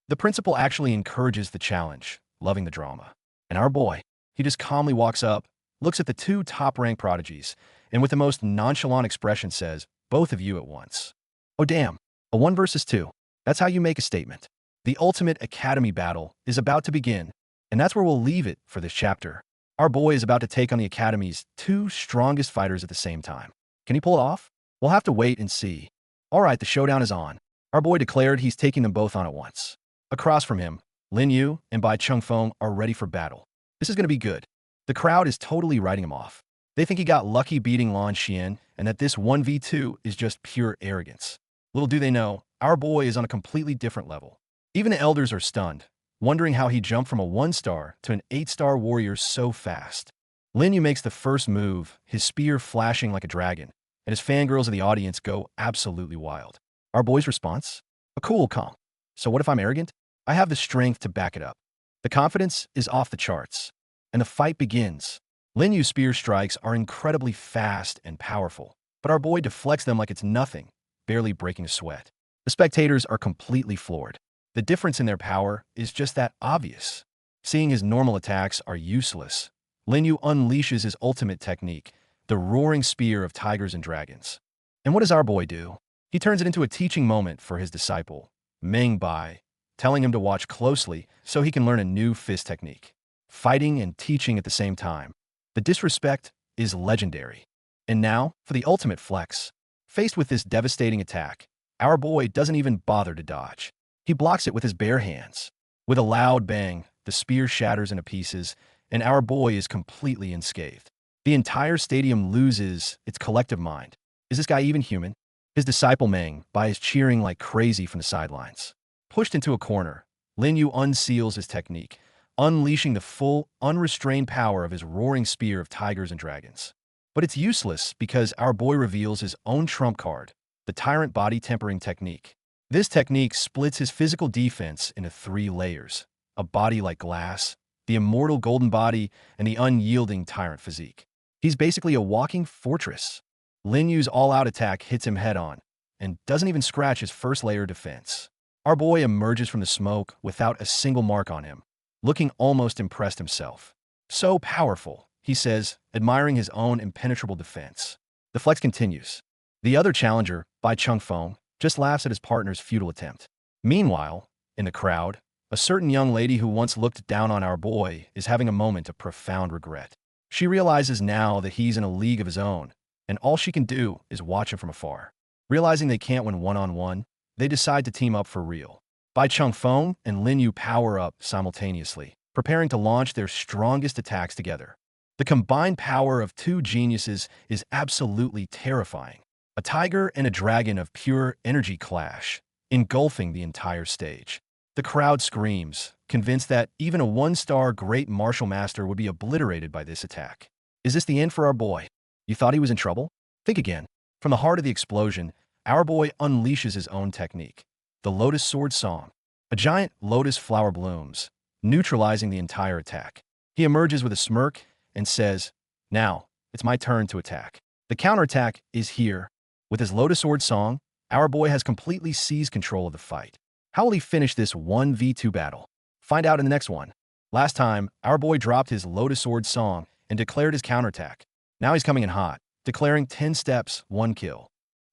The principal actually encourages the challenge, loving the drama. And our boy, he just calmly walks up, looks at the two top-ranked prodigies, and with the most nonchalant expression says, "Both of you at once." Oh damn, a 1 versus 2. That's how you make a statement. The ultimate academy battle is about to begin, and that's where we'll leave it for this chapter. Our boy is about to take on the academy's two strongest fighters at the same time. Can he pull it off? We'll have to wait and see. All right, the showdown is on. Our boy declared he's taking them both on at once. Across from him, Lin Yu and Bai Chengfeng are ready for battle. This is going to be good. The crowd is totally writing him off. They think he got lucky beating Lan Xian and that this 1v2 is just pure arrogance. Little do they know, our boy is on a completely different level. Even the elders are stunned, wondering how he jumped from a 1-star to an 8-star warrior so fast. Lin Yu makes the first move, his spear flashing like a dragon, and his fangirls in the audience go absolutely wild. Our boy's response? A cool calm. So what if I'm arrogant? I have the strength to back it up. The confidence is off the charts, and the fight begins. Lin Yu's spear strikes are incredibly fast and powerful, but our boy deflects them like it's nothing, barely breaking a sweat. The spectators are completely floored. The difference in their power is just that obvious. Seeing his normal attacks are useless, Lin Yu unleashes his ultimate technique, the roaring spear of tigers and dragons. And what does our boy do? He turns it into a teaching moment for his disciple, Meng Bai, telling him to watch closely so he can learn a new fist technique. Fighting and teaching at the same time. The disrespect is legendary. And now, for the ultimate flex. Faced with this devastating attack, our boy doesn't even bother to dodge. He blocks it with his bare hands. With a loud bang, the spear shatters into pieces, and our boy is completely unscathed. The entire stadium loses its collective mind. Is this guy even human? His disciple Meng Bai is cheering like crazy from the sidelines. Pushed into a corner, Lin Yu unseals his technique, unleashing the full, unrestrained power of his roaring spear of tigers and dragons. But it's useless because our boy reveals his own trump card, the tyrant body tempering technique. This technique splits his physical defense into 3 layers: a body like glass, the immortal golden body, and the unyielding tyrant physique. He's basically a walking fortress. Lin Yu's all-out attack hits him head-on, and doesn't even scratch his first layer of defense. Our boy emerges from the smoke without a single mark on him, looking almost impressed himself. So powerful, he says, admiring his own impenetrable defense. The flex continues. The other challenger, Bai Changfeng, just laughs at his partner's futile attempt. Meanwhile, in the crowd, a certain young lady who once looked down on our boy is having a moment of profound regret. She realizes now that he's in a league of his own, and all she can do is watch him from afar. Realizing they can't win one-on-one, they decide to team up for real. Bai Changfeng and Lin Yu power up simultaneously, preparing to launch their strongest attacks together. The combined power of 2 geniuses is absolutely terrifying. A tiger and a dragon of pure energy clash, engulfing the entire stage. The crowd screams, convinced that even a 1-star great martial master would be obliterated by this attack. Is this the end for our boy? You thought he was in trouble? Think again. From the heart of the explosion, our boy unleashes his own technique, the Lotus Sword Song. A giant lotus flower blooms, neutralizing the entire attack. He emerges with a smirk and says, "Now, it's my turn to attack." The counterattack is here. With his Lotus Sword Song, our boy has completely seized control of the fight. How will he finish this 1v2 battle? Find out in the next one. Last time, our boy dropped his Lotus Sword Song and declared his counterattack. Now he's coming in hot, declaring 10 steps, 1 kill.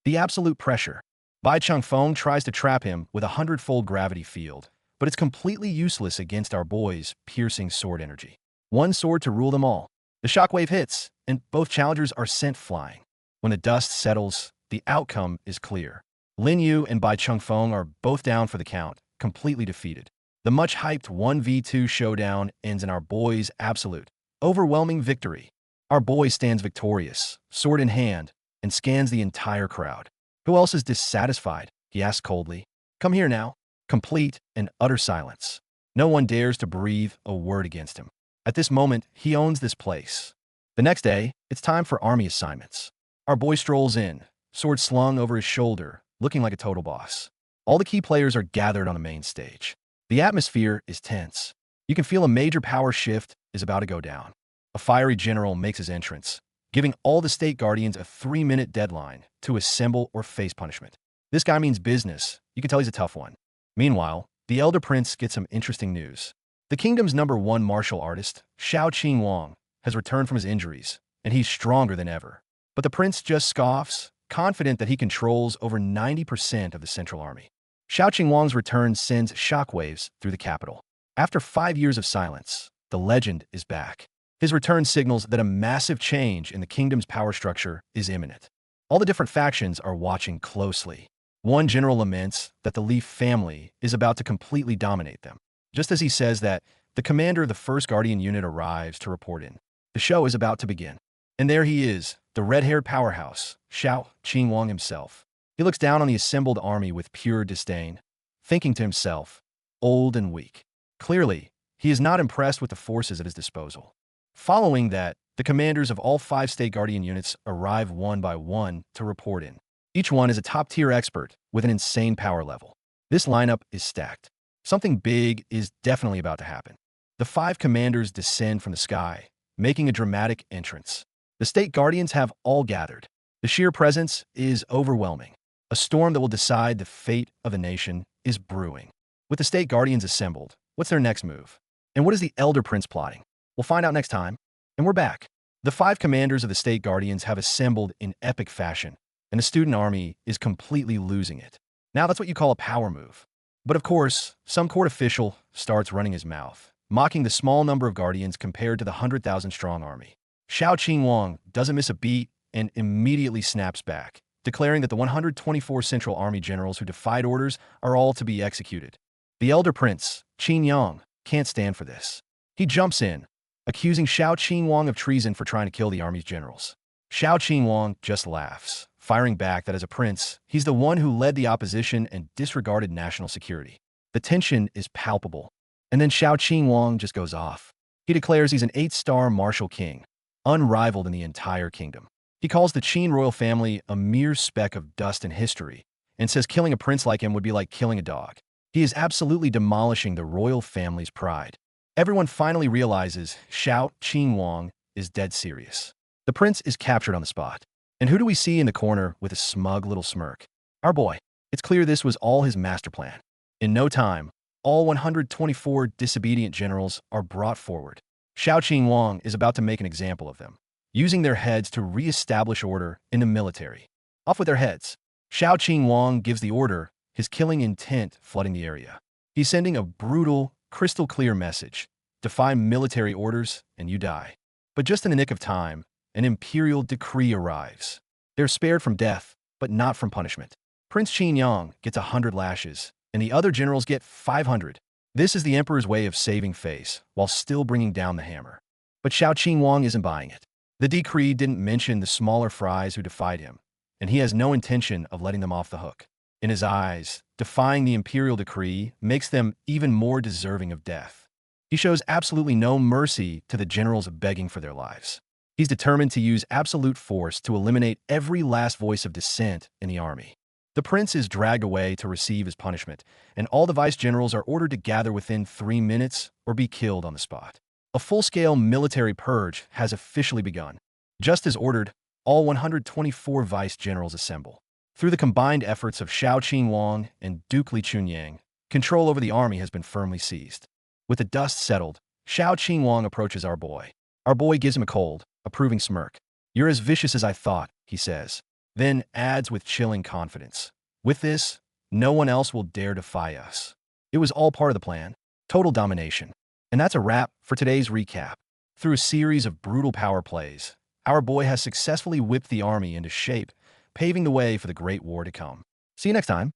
The absolute pressure. Bai Changfeng tries to trap him with a 100-fold gravity field, but it's completely useless against our boy's piercing sword energy. 1 sword to rule them all. The shockwave hits, and both challengers are sent flying. When the dust settles, the outcome is clear. Lin Yu and Bai Changfeng are both down for the count, completely defeated. The much-hyped 1v2 showdown ends in our boy's absolute, overwhelming victory. Our boy stands victorious, sword in hand, and scans the entire crowd. Who else is dissatisfied? He asks coldly. Come here now. Complete and utter silence. No one dares to breathe a word against him. At this moment, he owns this place. The next day, it's time for army assignments. Our boy strolls in, sword slung over his shoulder, looking like a total boss. All the key players are gathered on the main stage. The atmosphere is tense. You can feel a major power shift is about to go down. A fiery general makes his entrance, giving all the state guardians a 3-minute deadline to assemble or face punishment. This guy means business. You can tell he's a tough one. Meanwhile, the elder prince gets some interesting news. The kingdom's #1 martial artist, Xiao Qingwang, has returned from his injuries, and he's stronger than ever. But the prince just scoffs, confident that he controls over 90% of the central army. Xiao Qingwang's return sends shockwaves through the capital. After 5 years of silence, the legend is back. His return signals that a massive change in the kingdom's power structure is imminent. All the different factions are watching closely. One general laments that the Leaf family is about to completely dominate them. Just as he says that, the commander of the 1st Guardian Unit arrives to report in. The show is about to begin. And there he is, the red-haired powerhouse, Xiao Qingwang himself. He looks down on the assembled army with pure disdain, thinking to himself, old and weak. Clearly, he is not impressed with the forces at his disposal. Following that, the commanders of all 5 State Guardian units arrive one by one to report in. Each one is a top-tier expert with an insane power level. This lineup is stacked. Something big is definitely about to happen. The 5 commanders descend from the sky, making a dramatic entrance. The state guardians have all gathered. The sheer presence is overwhelming. A storm that will decide the fate of the nation is brewing. With the state guardians assembled, what's their next move? And what is the Elder Prince plotting? We'll find out next time. And we're back. The 5 commanders of the state guardians have assembled in epic fashion, and the student army is completely losing it. Now that's what you call a power move. But of course, some court official starts running his mouth, mocking the small number of guardians compared to the 100,000-strong army. Xiao Qinhuang doesn't miss a beat and immediately snaps back, declaring that the 124 Central Army generals who defied orders are all to be executed. The elder prince, Qin Yang, can't stand for this. He jumps in, accusing Xiao Qinhuang of treason for trying to kill the army's generals. Xiao Qinhuang just laughs, firing back that as a prince, he's the one who led the opposition and disregarded national security. The tension is palpable. And then Xiao Qinhuang just goes off. He declares he's an 8-star martial king, unrivaled in the entire kingdom. He calls the Qin royal family a mere speck of dust in history and says killing a prince like him would be like killing a dog. He is absolutely demolishing the royal family's pride. Everyone finally realizes Xiao Qinhuang is dead serious. The prince is captured on the spot. And who do we see in the corner with a smug little smirk? Our boy. It's clear this was all his master plan. In no time, all 124 disobedient generals are brought forward. Xiao Qinhuang is about to make an example of them, using their heads to re-establish order in the military. Off with their heads. Xiao Qinhuang gives the order, his killing intent flooding the area. He's sending a brutal, crystal-clear message. Defy military orders, and you die. But just in the nick of time, an imperial decree arrives. They're spared from death, but not from punishment. Prince Qin Yang gets 100 lashes, and the other generals get 500. This is the emperor's way of saving face, while still bringing down the hammer. But Xiao Qinhuang isn't buying it. The decree didn't mention the smaller fries who defied him, and he has no intention of letting them off the hook. In his eyes, defying the imperial decree makes them even more deserving of death. He shows absolutely no mercy to the generals begging for their lives. He's determined to use absolute force to eliminate every last voice of dissent in the army. The prince is dragged away to receive his punishment, and all the vice-generals are ordered to gather within 3 minutes or be killed on the spot. A full-scale military purge has officially begun. Just as ordered, all 124 vice-generals assemble. Through the combined efforts of Xiao Qinhuang and Duke Li Chunyang, control over the army has been firmly seized. With the dust settled, Xiao Qinhuang approaches our boy. Our boy gives him a cold, approving smirk. "You're as vicious as I thought," he says, then adds with chilling confidence. "With this, no one else will dare defy us." It was all part of the plan. Total domination. And that's a wrap for today's recap. Through a series of brutal power plays, our boy has successfully whipped the army into shape, paving the way for the Great War to come. See you next time.